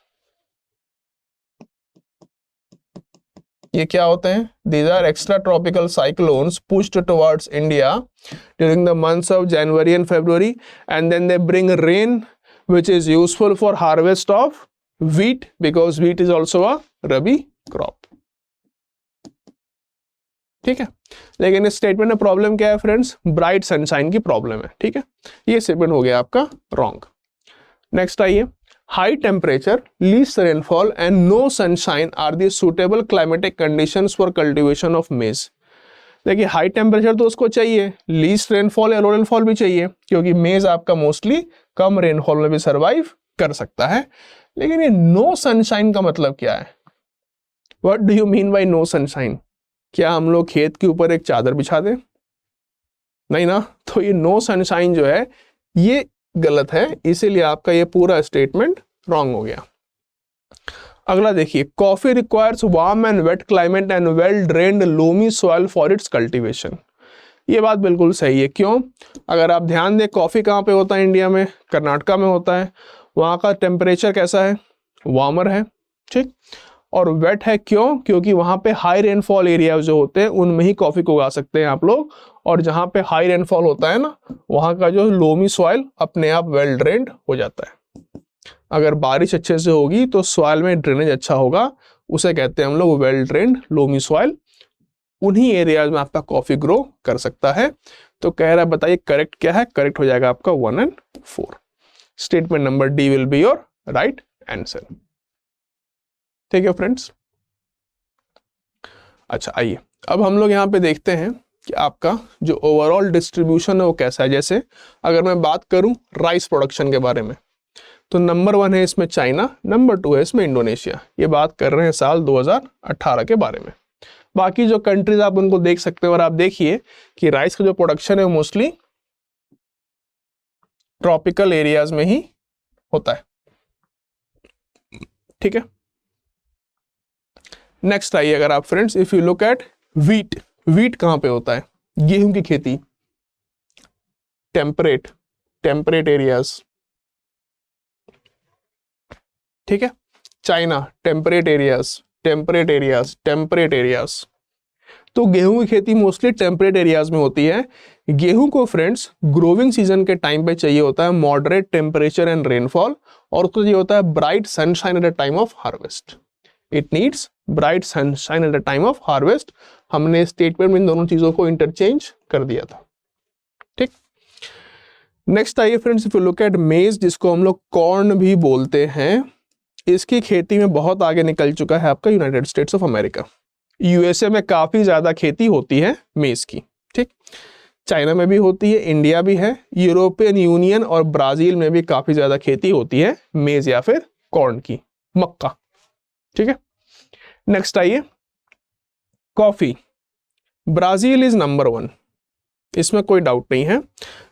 ये क्या होते हैं? These are extra tropical cyclones pushed towards India during the months of January and February and then they bring rain which is useful for harvest of wheat because wheat is also a rabi crop. ठीक है, लेकिन इस statement में problem क्या है friends? Bright sunshine की problem है। ठीक है, ये स्टेटमेंट हो गया आपका रॉन्ग। नेक्स्ट आइए, high temperature, least rainfall and no sunshine are the suitable climatic conditions for cultivation of maize. देखिए, हाई टेम्परेचर तो उसको चाहिए, लीस्ट रेनफॉल या लो रेनफॉल भी चाहिए, क्योंकि मेज आपका मोस्टली कम रेनफॉल में भी सर्वाइव कर सकता है। लेकिन ये नो सनशाइन का मतलब क्या है? What do you mean by no sunshine? क्या हम लोग खेत के ऊपर एक चादर बिछा दें? नहीं ना, तो ये नो सनशाइन जो है ये गलत है, इसीलिए आपका ये पूरा स्टेटमेंट रॉन्ग हो गया। अगला देखिए, coffee requires warm and wet climate and well drained loamy soil for its cultivation. ये बात बिल्कुल सही है। क्यों? अगर आप ध्यान दें, कॉफी कहाँ पे होता है इंडिया में? कर्नाटका में होता है। वहाँ का टेम्परेचर कैसा है? वार्मर है, ठीक, और वेट है। क्यों? क्योंकि वहाँ पे हाई रेनफॉल एरिया जो होते हैं उनमें ही कॉफी को उगा सकते हैं आप लोग, और जहाँ पे हाई रेनफॉल होता है ना, वहाँ का जो लोमी सॉइल अपने आप वेल ड्रेन्ड हो जाता है। अगर बारिश अच्छे से होगी तो सॉइल में ड्रेनेज अच्छा होगा, उसे कहते हैं हम लोग वेल ड्रेन्ड लोमी सॉइल। उन्हीं एरियाज में आपका कॉफी ग्रो कर सकता है। तो कह रहा है, बताइए करेक्ट क्या है? करेक्ट हो जाएगा आपका 1 और 4। Statement number D will be your right answer. ठीक है फ्रेंड्स, अच्छा आइए अब हम लोग यहाँ पे देखते हैं कि आपका जो ओवरऑल डिस्ट्रीब्यूशन है वो कैसा है। जैसे अगर मैं बात करूं राइस प्रोडक्शन के बारे में, तो नंबर 1 है इसमें चाइना, नंबर 2 है इसमें इंडोनेशिया। ये बात कर रहे हैं साल 2018 के बारे में। बाकी जो कंट्रीज आप उनको देख सकते हो, और आप देखिए कि राइस का जो प्रोडक्शन है वो मोस्टली ट्रॉपिकल एरियाज में ही होता है। ठीक है, नेक्स्ट आइए अगर आप friends, if you look at wheat, wheat कहां पे होता है? गेहूं की खेती, टेम्परेट एरियाज। ठीक है, चाइना टेम्परेट एरियाज। तो गेहूं की खेती मोस्टली टेम्परेट एरियाज में होती है। गेहूं को फ्रेंड्स ग्रोविंग सीजन के टाइम पे चाहिए होता है मॉडरेट टेम्परेचर एंड रेनफॉल, और उसको चाहिए होता है bright sunshine at the time of harvest. It needs bright sunshine at the time of harvest. हमने स्टेटमेंट में इन दोनों चीजों को इंटरचेंज कर दिया था। ठीक, नेक्स्ट आइए friends, if you look at मेज, जिसको हम लोग कॉर्न भी बोलते हैं, इसकी खेती में बहुत आगे निकल चुका है आपका United states of America. USA में काफी ज्यादा खेती होती है मेज की। ठीक, चाइना में भी होती है, इंडिया भी है, यूरोपियन यूनियन और ब्राजील में भी काफी ज्यादा खेती होती है मेज या फिर कॉर्न की, मक्का। ठीक है, नेक्स्ट आइए, कॉफी, ब्राजील इज नंबर 1, इसमें कोई डाउट नहीं है।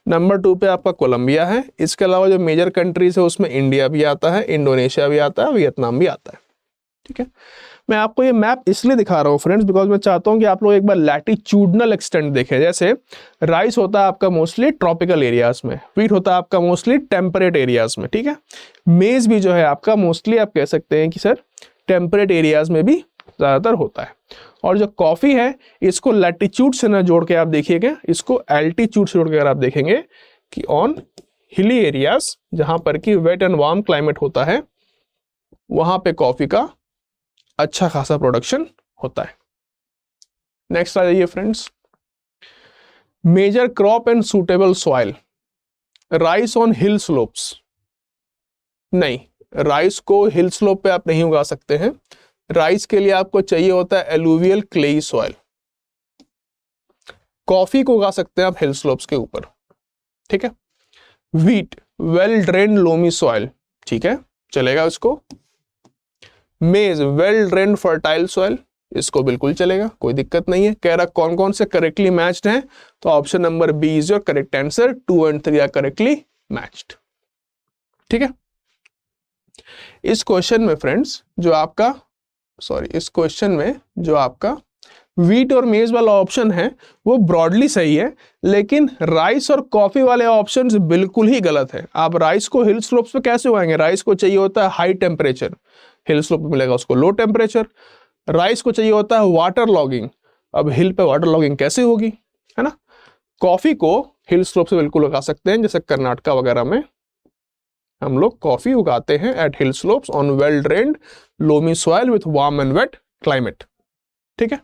नंबर 2 पे आपका कोलंबिया है। इसके अलावा जो मेजर कंट्रीज है उसमें इंडिया भी आता है, इंडोनेशिया भी आता है, वियतनाम भी आता है। ठीक है, मैं आपको ये मैप इसलिए दिखा रहा हूँ फ्रेंड्स बिकॉज मैं चाहता हूँ कि आप लोग एक बार लैटिट्यूडनल एक्सटेंट देखें। जैसे राइस होता है आपका मोस्टली ट्रॉपिकल एरियाज में, व्हीट होता है आपका मोस्टली टेम्परेट एरियाज में, ठीक है। मेज भी जो है आपका मोस्टली आप कह सकते हैं कि सर टेम्परेट एरियाज में भी ज़्यादातर होता है। और जो कॉफ़ी है इसको लैटिट्यूड से ना जोड़ के आप देखिएगा, इसको एल्टीट्यूड से जोड़ के अगर आप देखेंगे कि ऑन हिली एरियाज जहां पर कि वेट एंड वार्म क्लाइमेट होता है वहां पे कॉफी का अच्छा खासा प्रोडक्शन होता है। नेक्स्ट आ जाइए friends, major crop and suitable soil, rice on hill slopes. नहीं, राइस को हिल स्लोप पे आप नहीं उगा सकते हैं। राइस के लिए आपको चाहिए होता है एलुवियल क्लेई सॉइल। कॉफी को उगा सकते हैं आप हिल स्लोप्स के ऊपर, ठीक है। Wheat well drain loamy soil, ठीक है, चलेगा उसको। मेज वेल ड्रेन फर्टाइल सॉइल, इसको बिल्कुल चलेगा, कोई दिक्कत नहीं है। कह रहा कौन कौन से करेक्टली मैच्ड हैं, तो option number B is your correct answer, 2 और 3 आर करेक्टली मैच्ड, ठीक है। इस क्वेश्चन में फ्रेंड्स इस क्वेश्चन में जो आपका व्हीट और मेज वाला ऑप्शन है वो ब्रॉडली सही है, लेकिन राइस और कॉफी वाले ऑप्शंस बिल्कुल ही गलत है। आप राइस को हिल स्लोप्स पे कैसे उगाएंगे? राइस को चाहिए होता है हाई टेम्परेचर, हिल स्लोप पे मिलेगा उसको लो टेम्परेचर। राइस को चाहिए होता है वाटर लॉगिंग, अब हिल पे वाटर लॉगिंग कैसे होगी, है ना। कॉफी को हिल स्लोप से बिल्कुल उगा सकते हैं, जैसे कर्नाटका वगैरह में हम लोग कॉफी उगाते हैं at hill slopes on well drained loamy soil with warm and wet climate, ठीक है।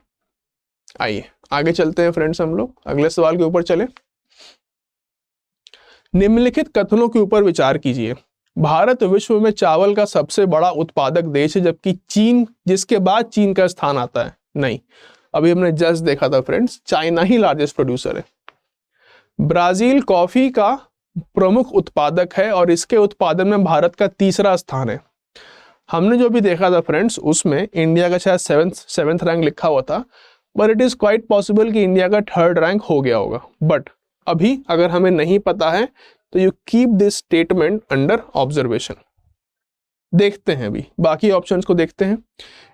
आइए आगे चलते हैं फ्रेंड्स, हम लोग अगले सवाल के ऊपर चले। निम्नलिखित कथनों के ऊपर विचार कीजिए। भारत विश्व में चावल का सबसे बड़ा उत्पादक देश है, जबकि चीन, जिसके बाद चीन का स्थान आता है। नहीं, अभी हमने जस्ट देखा था फ्रेंड्स, चाइना ही लार्जेस्ट प्रोड्यूसर है। ब्राजील कॉफी का प्रमुख उत्पादक है और इसके उत्पादन में भारत का तीसरा स्थान है। हमने जो भी देखा था फ्रेंड्स उसमें इंडिया का शायद सेवेंथ रैंक लिखा हुआ था, but it is quite possible कि इंडिया का 3rd रैंक हो गया होगा। बट अभी अगर हमें नहीं पता है तो you keep this statement under observation. देखते हैं अभी बाकी ऑप्शंस को देखते हैं।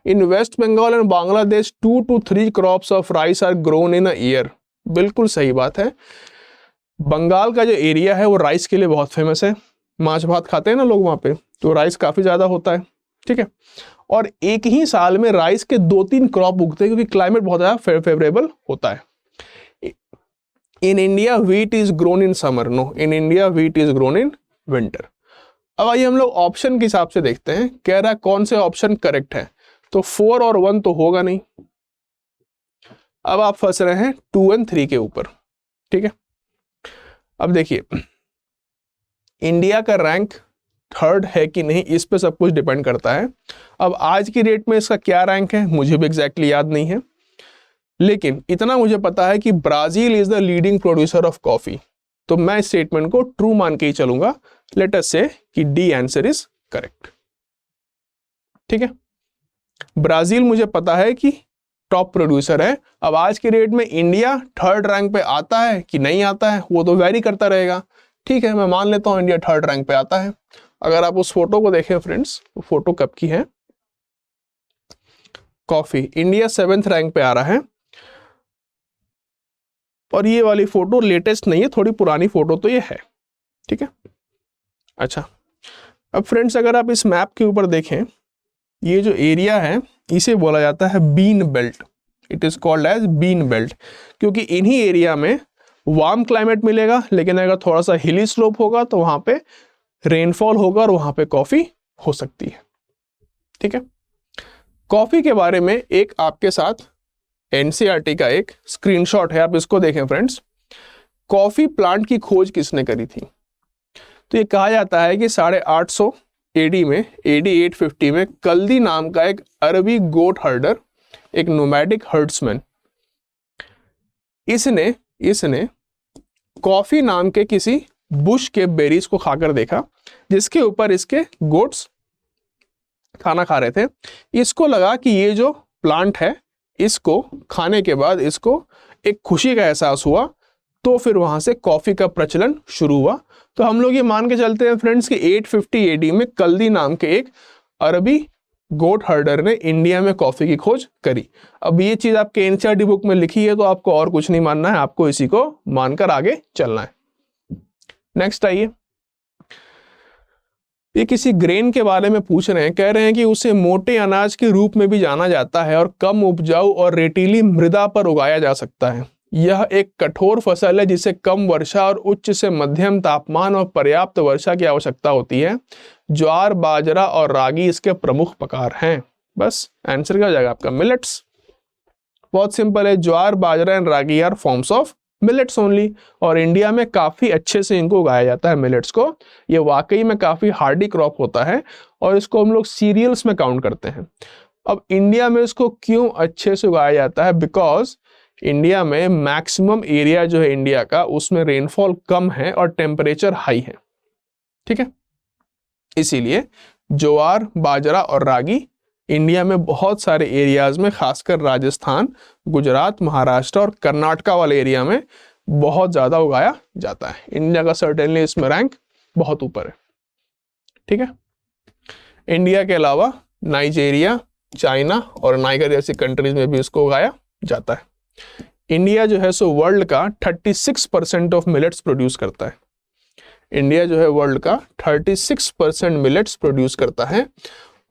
In West Bengal and Bangladesh 2 to 3 crops of rice are grown in a year. बिल्कुल सही बात है। बंगाल का जो एरिया है वो राइस के लिए बहुत फेमस है, माछ भात खाते हैं ना लोग वहां पे, तो राइस काफी ज्यादा होता है, ठीक है। और एक ही साल में राइस के 2-3 क्रॉप उगते हैं क्योंकि क्लाइमेट बहुत ज्यादा फेवरेबल होता है। In India wheat is grown in summer, no, in India wheat is grown in winter. अब आइए हम लोग ऑप्शन के हिसाब से देखते हैं, कह रहा है कौन से ऑप्शन करेक्ट है, तो 4 और 1 तो होगा नहीं। अब आप फंस रहे हैं 2 और 3 के ऊपर, ठीक है। अब देखिए इंडिया का रैंक 3rd है कि नहीं, इस पे सब कुछ डिपेंड करता है। अब आज की डेट में इसका क्या रैंक है मुझे भी एग्जैक्टली याद नहीं है, लेकिन इतना मुझे पता है कि Brazil is the leading producer of coffee, तो मैं इस स्टेटमेंट को ट्रू मान के ही चलूंगा। लेट अस से कि डी आंसर इज करेक्ट, ठीक है। ब्राजील मुझे पता है कि टॉप प्रोड्यूसर है। अब आज की डेट में इंडिया 3rd रैंक पे आता है कि नहीं आता है वो तो वेरी करता रहेगा, ठीक है। मैं मान लेता हूं इंडिया 3rd रैंक पे आता है। अगर आप उस फोटो को देखें फ्रेंड्स, वो फोटो कब की है, कॉफी, इंडिया 7th रैंक पे आ रहा है। और ये वाली फोटो लेटेस्ट नहीं है, थोड़ी पुरानी फोटो तो ये है, ठीक है। अच्छा, अब फ्रेंड्स अगर आप इस मैप के ऊपर देखें, ये जो एरिया है इसे बोला जाता है bean belt, it is called as bean belt, क्योंकि इन्हीं एरिया में वार्म क्लाइमेट मिलेगा, लेकिन अगर थोड़ा सा हिली स्लोप होगा तो वहां पे रेनफॉल होगा और वहां पे कॉफी हो सकती है, ठीक है। कॉफी के बारे में एक आपके साथ एनसीईआरटी का एक स्क्रीनशॉट है, आप इसको देखें फ्रेंड्स। कॉफी प्लांट की खोज किसने करी थी? तो ये कहा जाता है कि 850 एडी में, एडी 850 में कल्दी नाम का एक अरबी गोट हर्डर, एक नोमैडिक हर्ड्समैन, इसने कॉफी नाम के किसी बुश के बेरीज को खाकर देखा जिसके ऊपर इसके गोट्स खाना खा रहे थे। इसको लगा कि ये जो प्लांट है इसको खाने के बाद इसको एक खुशी का एहसास हुआ, तो फिर वहां से कॉफी का प्रचलन शुरू हुआ। तो हम लोग ये मान के चलते हैं फ्रेंड्स कि 850 एडी में कल्दी नाम के एक अरबी गोट हर्डर ने इंडिया में कॉफी की खोज करी। अब ये चीज आपके एनसीईआरटी बुक में लिखी है तो आपको और कुछ नहीं मानना है, आपको इसी को मानकर आगे चलना है। नेक्स्ट आइए, ये किसी ग्रेन के बारे में पूछ रहे हैं, कह रहे हैं कि उसे मोटे अनाज के रूप में भी जाना जाता है और कम उपजाऊ और रेतीली मृदा पर उगाया जा सकता है। यह एक कठोर फसल है जिसे कम वर्षा और उच्च से मध्यम तापमान और पर्याप्त वर्षा की आवश्यकता होती है। ज्वार, बाजरा और रागी इसके प्रमुख प्रकार हैं। बस आंसर क्या हो जाएगा आपका? मिलेट्स। बहुत सिंपल है, jowar, bajra and ragi are forms of millets only, और इंडिया में काफी अच्छे से इनको उगाया जाता है मिलेट्स को। ये वाकई में काफी हार्डी क्रॉप होता है और इसको हम लोग सीरियल्स में काउंट करते हैं। अब इंडिया में इसको क्यों अच्छे से उगाया जाता है? बिकॉज इंडिया में मैक्सिमम एरिया जो है इंडिया का, उसमें रेनफॉल कम है और टेम्परेचर हाई है। ठीक है, इसीलिए ज्वार, बाजरा और रागी इंडिया में बहुत सारे एरियाज में, खासकर राजस्थान, गुजरात, महाराष्ट्र और कर्नाटका वाले एरिया में बहुत ज्यादा उगाया जाता है। इंडिया का सर्टेनली इसमें रैंक बहुत ऊपर है। ठीक है, इंडिया के अलावा नाइजीरिया, चाइना और नाइगर जैसी कंट्रीज में भी इसको उगाया जाता है। इंडिया जो है सो वर्ल्ड का 36% ऑफ मिलेट्स प्रोड्यूस करता है। इंडिया जो है वर्ल्ड का 36% मिलेट्स प्रोड्यूस करता है।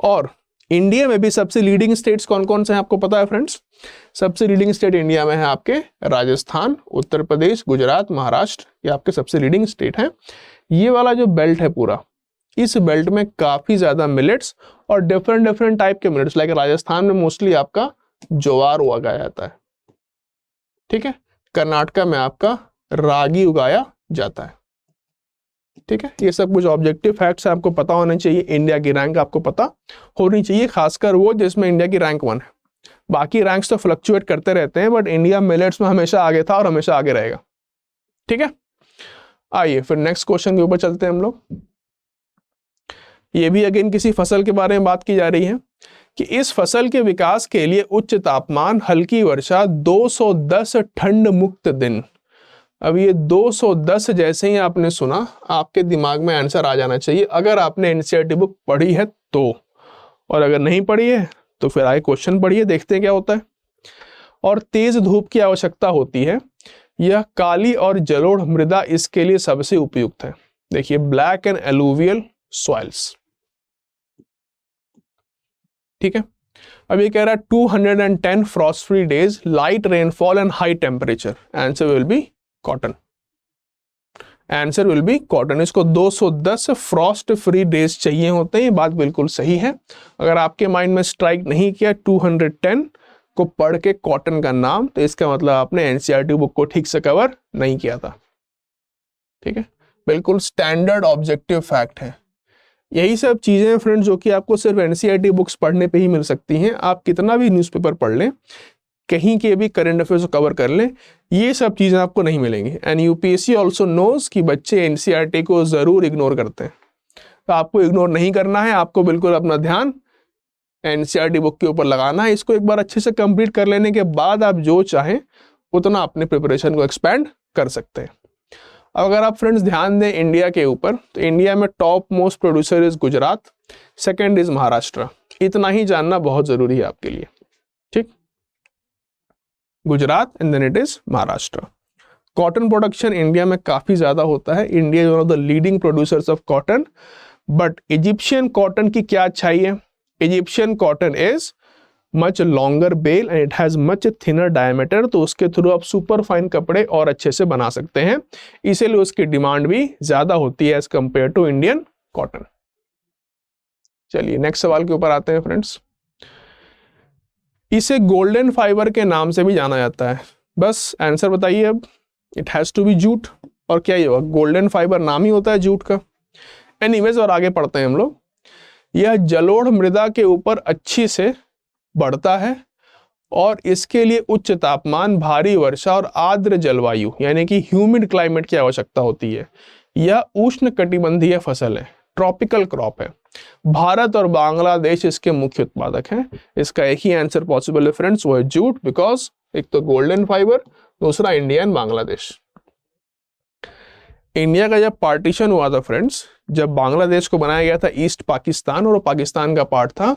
और इंडिया में भी सबसे लीडिंग स्टेट्स कौन कौन से हैं आपको पता है फ्रेंड्स? सबसे लीडिंग स्टेट इंडिया में है आपके राजस्थान, उत्तर प्रदेश, गुजरात, महाराष्ट्र, ये आपके सबसे लीडिंग स्टेट हैं। ये वाला जो बेल्ट है पूरा, इस बेल्ट में काफी ज्यादा मिलेट्स और डिफरेंट टाइप के मिलेट्स, लाइक राजस्थान में मोस्टली आपका ज्वार उगाया जाता है। ठीक है, कर्नाटका में आपका रागी उगाया जाता है। ठीक है, ये सब कुछ ऑब्जेक्टिव फैक्ट्स आपको पता होने चाहिए। इंडिया की रैंक आपको पता होनी चाहिए, खासकर वो जिसमें इंडिया की रैंक 1 है। बाकी रैंक्स तो फ्लक्चुएट करते रहते हैं, बट इंडिया मिलेट्स में हमेशा आगे था और हमेशा आगे रहेगा। ठीक है, आइए फिर नेक्स्ट क्वेश्चन के ऊपर चलते हैं हम लोग। ये भी अगेन किसी फसल के बारे में बात की जा रही है कि इस फसल के विकास के लिए उच्च तापमान, हल्की वर्षा, 210 ठंड मुक्त दिन। अब ये 210 जैसे ही आपने सुना, आपके दिमाग में आंसर आ जाना चाहिए, अगर आपने एनसीईआरटी बुक पढ़ी है तो। और अगर नहीं पढ़ी है तो फिर आगे क्वेश्चन पढ़िए, देखते हैं क्या होता है। और तेज धूप की आवश्यकता होती है। यह काली और जलोढ़ मृदा इसके लिए सबसे उपयुक्त है। देखिए, ब्लैक एंड एलुवियल सॉइल्स। ठीक है, अब ये कह रहा है 210 frost free days, light rainfall and high temperature. Answer will B cotton. Answer will B cotton. इसको 210 फ्रॉस्ट फ्री डेज चाहिए होते हैं, ये बात बिल्कुल सही है। अगर आपके माइंड में स्ट्राइक नहीं किया 210 को पढ़ के कॉटन का नाम, तो इसका मतलब आपने एनसीईआरटी बुक को ठीक से कवर नहीं किया था। ठीक है, बिल्कुल स्टैंडर्ड ऑब्जेक्टिव फैक्ट है। यही सब चीजें फ्रेंड्स जो कि आपको सिर्फ एनसीईआरटी बुक्स पढ़ने पे ही मिल सकती हैं। आप कितना भी न्यूज़पेपर पढ़ लें, कहीं के भी करंट अफेयर्स को कवर कर लें, ये सब चीजें आपको नहीं मिलेंगी। एंड यूपीएससी ऑल्सो नोज कि बच्चे एनसीईआरटी को जरूर इग्नोर करते हैं, तो आपको इग्नोर नहीं करना है। आपको बिल्कुल अपना ध्यान एनसीईआरटी बुक के ऊपर लगाना है। इसको एक बार अच्छे से कंप्लीट कर लेने के बाद आप जो चाहें उतना अपने प्रिपरेशन को एक्सपैंड कर सकते हैं। अगर आप फ्रेंड्स ध्यान दें इंडिया के ऊपर, तो इंडिया में top most producer is Gujarat, second is Maharashtra. इतना ही जानना बहुत जरूरी है आपके लिए। ठीक, Gujarat and then it is Maharashtra. Cotton production India में काफी ज्यादा होता है। India is one of the leading producers of cotton. But Egyptian cotton की क्या अच्छाई है? Egyptian cotton is much longer bale and it has much thinner diameter, तो उसके थ्रू आप सुपर फाइन कपड़े और अच्छे से बना सकते हैं, इसीलिए उसकी डिमांड भी ज्यादा होती है as compare to Indian cotton. चलिए नेक्स्ट सवाल के ऊपर आते हैं फ्रेंड्स। इसे गोल्डन फाइबर के नाम से भी जाना जाता है। बस आंसर बताइए अब। It has to be jute. और क्या ये होगा? गोल्डन फाइबर नाम ही होता है जूट का। एनीवेज, और आगे पढ़ते हैं हम लोग। यह जलोढ़ मृदा के ऊपर अच्छी से बढ़ता है और इसके लिए उच्च तापमान, भारी वर्षा और आर्द्र जलवायु यानी कि ह्यूमिड क्लाइमेट की आवश्यकता होती है। यह उष्ण कटिबंधीय फसल है, ट्रॉपिकल क्रॉप है। भारत और बांग्लादेश इसके मुख्य उत्पादक हैं। इसका एक ही आंसर पॉसिबल है फ्रेंड्स, वो है जूट। बिकॉज एक तो गोल्डन फाइबर, दूसरा इंडिया एंड बांग्लादेश। इंडिया का जब पार्टीशन हुआ था फ्रेंड्स, जब बांग्लादेश को बनाया गया था ईस्ट पाकिस्तान और पाकिस्तान का पार्ट था,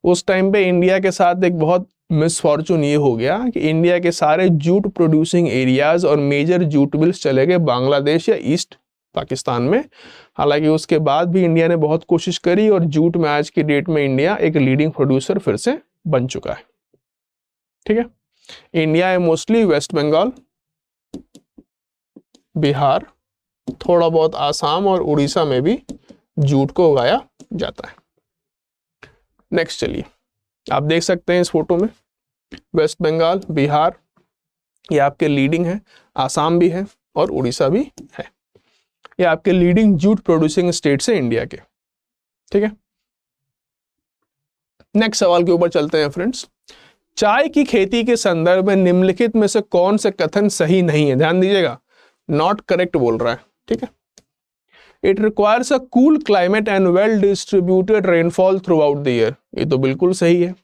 उस टाइम पे इंडिया के साथ एक बहुत मिसफॉर्चून ये हो गया कि इंडिया के सारे जूट प्रोड्यूसिंग एरियाज और मेजर जूट मिल्स चले गए बांग्लादेश या ईस्ट पाकिस्तान में। हालांकि उसके बाद भी इंडिया ने बहुत कोशिश करी और जूट में आज की डेट में इंडिया एक लीडिंग प्रोड्यूसर फिर से बन चुका है। ठीक है, इंडिया है मोस्टली वेस्ट बंगाल, बिहार, थोड़ा बहुत आसाम और उड़ीसा में भी जूट को उगाया जाता है। नेक्स्ट चलिए, आप देख सकते हैं इस फोटो में वेस्ट बंगाल, बिहार ये आपके लीडिंग है, आसाम भी है और उड़ीसा भी है। ये आपके लीडिंग जूट प्रोड्यूसिंग स्टेट्स है इंडिया के। ठीक है, नेक्स्ट सवाल के ऊपर चलते हैं फ्रेंड्स। चाय की खेती के संदर्भ में निम्नलिखित में से कौन से कथन सही नहीं है? ध्यान दीजिएगा, नॉट करेक्ट बोल रहा है। ठीक है, it requires a cool climate and well distributed rainfall through out the year. ये तो बिल्कुल सही है।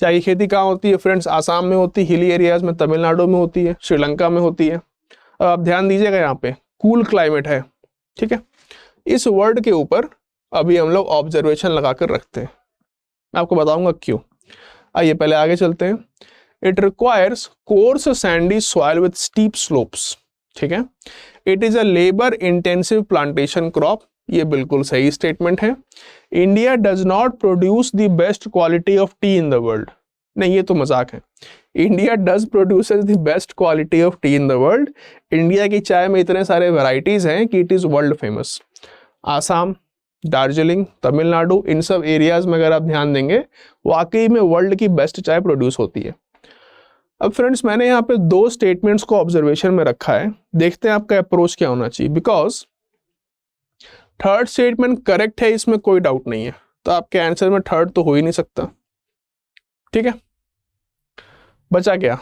चाय की खेती कहाँ होती है फ्रेंड्स? आसाम में होती है, हिली एरियाज में, तमिलनाडु में होती है, श्रीलंका में होती है। अब आप ध्यान दीजिएगा, यहाँ पे कूल क्लाइमेट है। ठीक है, इस वर्ड के ऊपर अभी हम लोग ऑब्जर्वेशन लगाकर रखते हैं, मैं आपको बताऊंगा क्यों। आइए पहले आगे चलते हैं। It requires course Sandy soil with steep slopes. ठीक है, it is a labour intensive plantation crop. ये बिल्कुल सही स्टेटमेंट है। India does not produce the best quality of T in the world. नहीं, ये तो मजाक है। India does produces the best quality of T in the world. India की चाय में इतने सारे वैरायटीज हैं कि it is world famous. Assam, Darjeeling, Tamil Nadu, इन सब एरियाज में अगर आप ध्यान देंगे वाकई में वर्ल्ड की बेस्ट चाय प्रोड्यूस होती है। अब फ्रेंड्स मैंने यहाँ पे दो स्टेटमेंट्स को ऑब्जर्वेशन में रखा है, देखते हैं आपका अप्रोच क्या होना चाहिए। बिकॉज थर्ड स्टेटमेंट करेक्ट है, इसमें कोई डाउट नहीं है, तो आपके आंसर में थर्ड तो हो ही नहीं सकता। ठीक है, बचा क्या?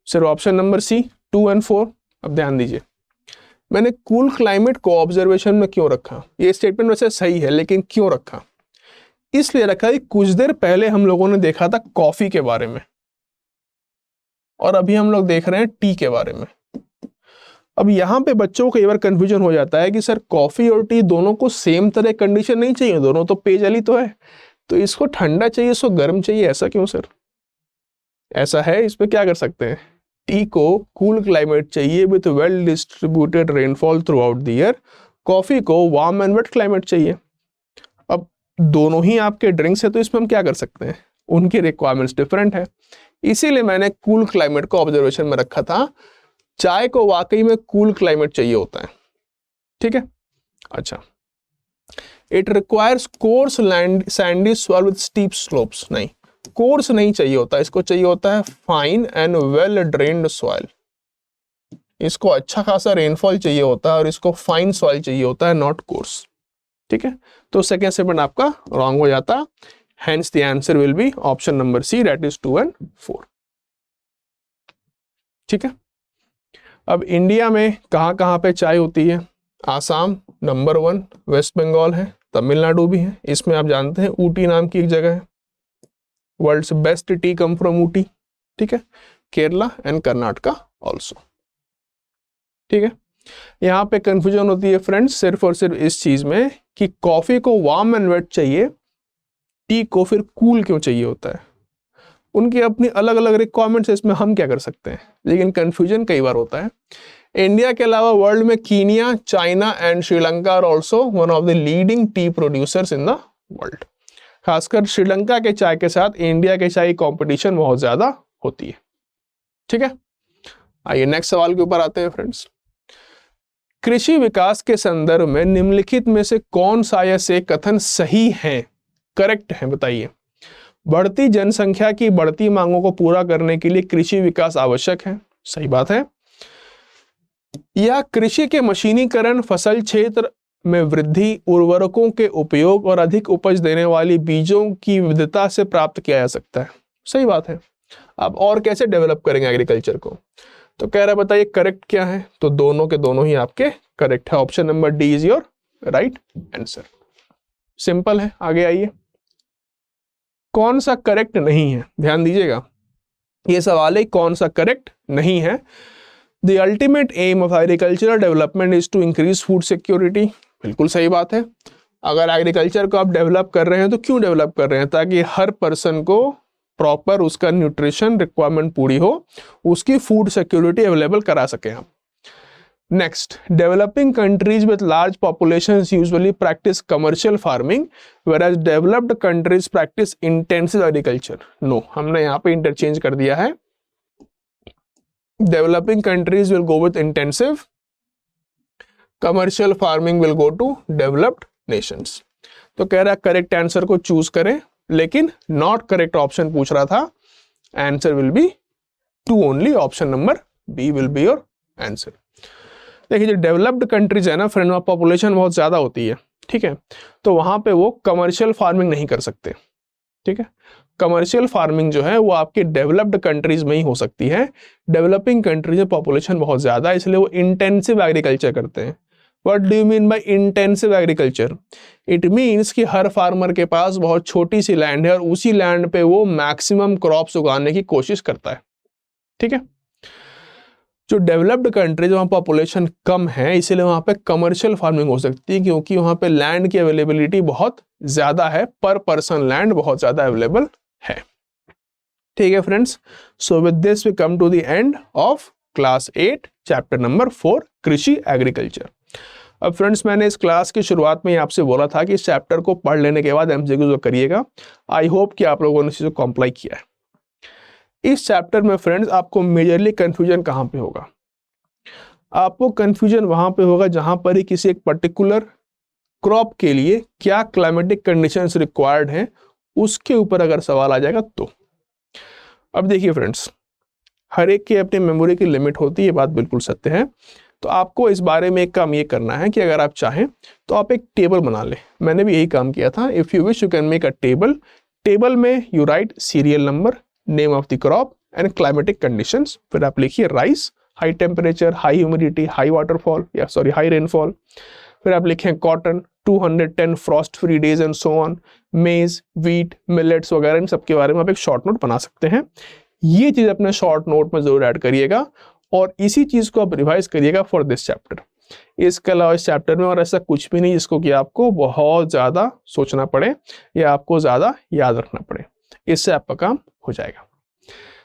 सिर्फ ऑप्शन नंबर सी, 2 और 4। अब ध्यान दीजिए, मैंने कूल क्लाइमेट को ऑब्जर्वेशन में क्यों रखा? ये स्टेटमेंट वैसे सही है, लेकिन क्यों रखा? इसलिए रखा कि कुछ देर पहले हम लोगों ने देखा था कॉफी के बारे में और अभी हम लोग देख रहे हैं टी के बारे में। अब यहाँ पे बच्चों को कई बार कंफ्यूजन हो जाता है कि सर कॉफी और टी दोनों को सेम तरह कंडीशन नहीं चाहिए, दोनों तो पेयजल ही तो है, तो इसको ठंडा चाहिए, इसको गर्म चाहिए, ऐसा क्यों सर? ऐसा है, इसमें क्या कर सकते हैं? टी को कूल क्लाइमेट चाहिए with well distributed rainfall through out the year, coffee को वार्म एंड वेट क्लाइमेट चाहिए। अब दोनों ही आपके ड्रिंक्स है, तो इसमें हम क्या कर सकते हैं? उनकी रिक्वायरमेंट्स डिफरेंट है, इसीलिए मैंने कूल क्लाइमेट को ऑब्जर्वेशन में रखा था। चाय को वाकई में कूल क्लाइमेट चाहिए होता है। ठीक है, अच्छा, it requires course land Sandy soil with steep slopes. नहीं, कोर्स नहीं चाहिए होता, इसको चाहिए होता है fine and well drained soil. इसको अच्छा खासा रेनफॉल चाहिए होता है और इसको फाइन सॉइल चाहिए होता है, नॉट कोर्स। ठीक है, तो सेकेंड स्टेटमेंट आपका रॉन्ग हो जाता, hence the answer will be option number C, that is 2 and 4। ठीक है, अब इंडिया में कहां कहां पे चाय होती है? आसाम नंबर 1, वेस्ट बंगाल है, तमिलनाडु भी है, इसमें आप जानते हैं ऊटी नाम की एक जगह है, world's best tea come from Ooty. ठीक है, केरला एंड कर्नाटका ऑल्सो। ठीक है, यहाँ पे कंफ्यूजन होती है फ्रेंड्स सिर्फ और सिर्फ इस चीज में कि कॉफी को वार्म एंड वेट चाहिए, टी को फिर कूल क्यों चाहिए होता है? उनकी अपनी अलग अलग रिक्वायरमेंट्स है, इसमें हम क्या कर सकते हैं? लेकिन कंफ्यूजन कई बार होता है। इंडिया के अलावा वर्ल्ड में Kenya, China and Sri Lanka are also one of the leading tea producers in the world. खासकर श्रीलंका के चाय के साथ इंडिया के चाय कंपटीशन बहुत ज्यादा होती है। ठीक है, आइए नेक्स्ट सवाल के ऊपर आते हैं फ्रेंड्स। कृषि विकास के संदर्भ में निम्नलिखित में से कौन सा या से कथन सही है, करेक्ट है? बताइए। बढ़ती जनसंख्या की बढ़ती मांगों को पूरा करने के लिए कृषि विकास आवश्यक है, सही बात है। यह कृषि के मशीनीकरण, फसल क्षेत्र में वृद्धि, उर्वरकों के उपयोग और अधिक उपज देने वाली बीजों की विविधता से प्राप्त किया जा सकता है, सही बात है। अब और कैसे डेवलप करेंगे एग्रीकल्चर को? तो कह रहा है बताइए करेक्ट क्या है? तो दोनों के दोनों ही आपके करेक्ट है, option number D is your right answer. Simple है, आगे आइए। कौन सा करेक्ट नहीं है? ध्यान दीजिएगा, ये सवाल है कौन सा करेक्ट नहीं है। The ultimate aim of agricultural development is to increase food security, बिल्कुल सही बात है। अगर एग्रीकल्चर को आप डेवलप कर रहे हैं तो क्यों डेवलप कर रहे हैं? ताकि हर पर्सन को प्रॉपर उसका न्यूट्रिशन रिक्वायरमेंट पूरी हो, उसकी फूड सिक्योरिटी अवेलेबल करा सके हम। Next, developing countries with large populations usually practice commercial farming whereas developed countries practice intensive agriculture. No, हमने यहाँ पे इंटरचेंज कर दिया है। Developing countries will go with intensive, commercial farming will go to developed nations. तो कह रहा है करेक्ट आंसर को चूज करें, लेकिन नॉट करेक्ट ऑप्शन पूछ रहा था। Answer will be 2 only, option number B will be your answer. देखिए जो डेवलप्ड कंट्रीज है ना फ्रेंड, वहाँ पॉपुलेशन बहुत ज़्यादा होती है, ठीक है, तो वहाँ पे वो कमर्शियल फार्मिंग नहीं कर सकते, ठीक है। कमर्शियल फार्मिंग जो है वो आपके डेवलप्ड कंट्रीज में ही हो सकती है। डेवलपिंग कंट्रीज में पॉपुलेशन बहुत ज़्यादा है, इसलिए वो इंटेंसिव एग्रीकल्चर करते हैं। What do you mean bye intensive agriculture? It means कि हर फार्मर के पास बहुत छोटी सी लैंड है और उसी लैंड पे वो मैक्सिमम क्रॉप्स उगाने की कोशिश करता है, ठीक है। जो डेवलप्ड कंट्रीज वहाँ पॉपुलेशन कम है, इसीलिए वहाँ पे कमर्शियल फार्मिंग हो सकती है, क्योंकि वहाँ पे लैंड की अवेलेबिलिटी बहुत ज़्यादा है, पर पर्सन लैंड बहुत ज़्यादा अवेलेबल है। ठीक है friends, so with this we come to the end of class 8 chapter number 4 कृषि एग्रीकल्चर। अब फ्रेंड्स मैंने इस क्लास की शुरुआत में ही आपसे बोला था कि इस चैप्टर को पढ़ लेने के बाद एमसीक्यूज करिएगा। आई होप कि आप लोगों ने इसे कॉम्प्लाई किया है। इस चैप्टर में फ्रेंड्स आपको मेजरली कंफ्यूजन कहाँ पे होगा? आपको कंफ्यूजन वहां पे होगा जहां पर ही किसी एक पर्टिकुलर क्रॉप के लिए क्या क्लाइमेटिक कंडीशंस रिक्वायर्ड हैं, उसके ऊपर अगर सवाल आ जाएगा तो। अब देखिए फ्रेंड्स, हर एक की अपनी मेमोरी की लिमिट होती है, ये बात बिल्कुल सत्य है। तो आपको इस बारे में एक काम ये करना है कि अगर आप चाहें तो आप एक टेबल बना लें। मैंने भी यही काम किया था। If you wish you can make a table. Table में you write serial number, name of the crop and climatic conditions. फिर आप लिखिए rice, high temperature, high humidity, high waterfall या सॉरी हाई रेनफॉल। फिर आप लिखें cotton, 210 frost free days and so on, maize, wheat, millets वगैरह, इन सबके बारे में आप एक शॉर्ट नोट बना सकते हैं। ये चीज अपने शॉर्ट नोट में जरूर ऐड करिएगा और इसी चीज को आप रिवाइज करिएगा फॉर दिस चैप्टर। इसके अलावा इस चैप्टर में और ऐसा कुछ भी नहीं जिसको कि आपको बहुत ज्यादा सोचना पड़े या आपको ज्यादा याद रखना पड़े। इससे आपका काम हो जाएगा।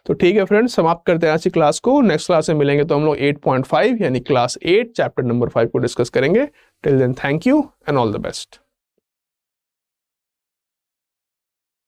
तो ठीक है फ्रेंड्स, समाप्त करते हैं आज की क्लास को। नेक्स्ट क्लास में मिलेंगे तो हम लोग 8.5 यानी क्लास 8 चैप्टर नंबर 5 को डिस्कस करेंगे। Till then thank you and all the best.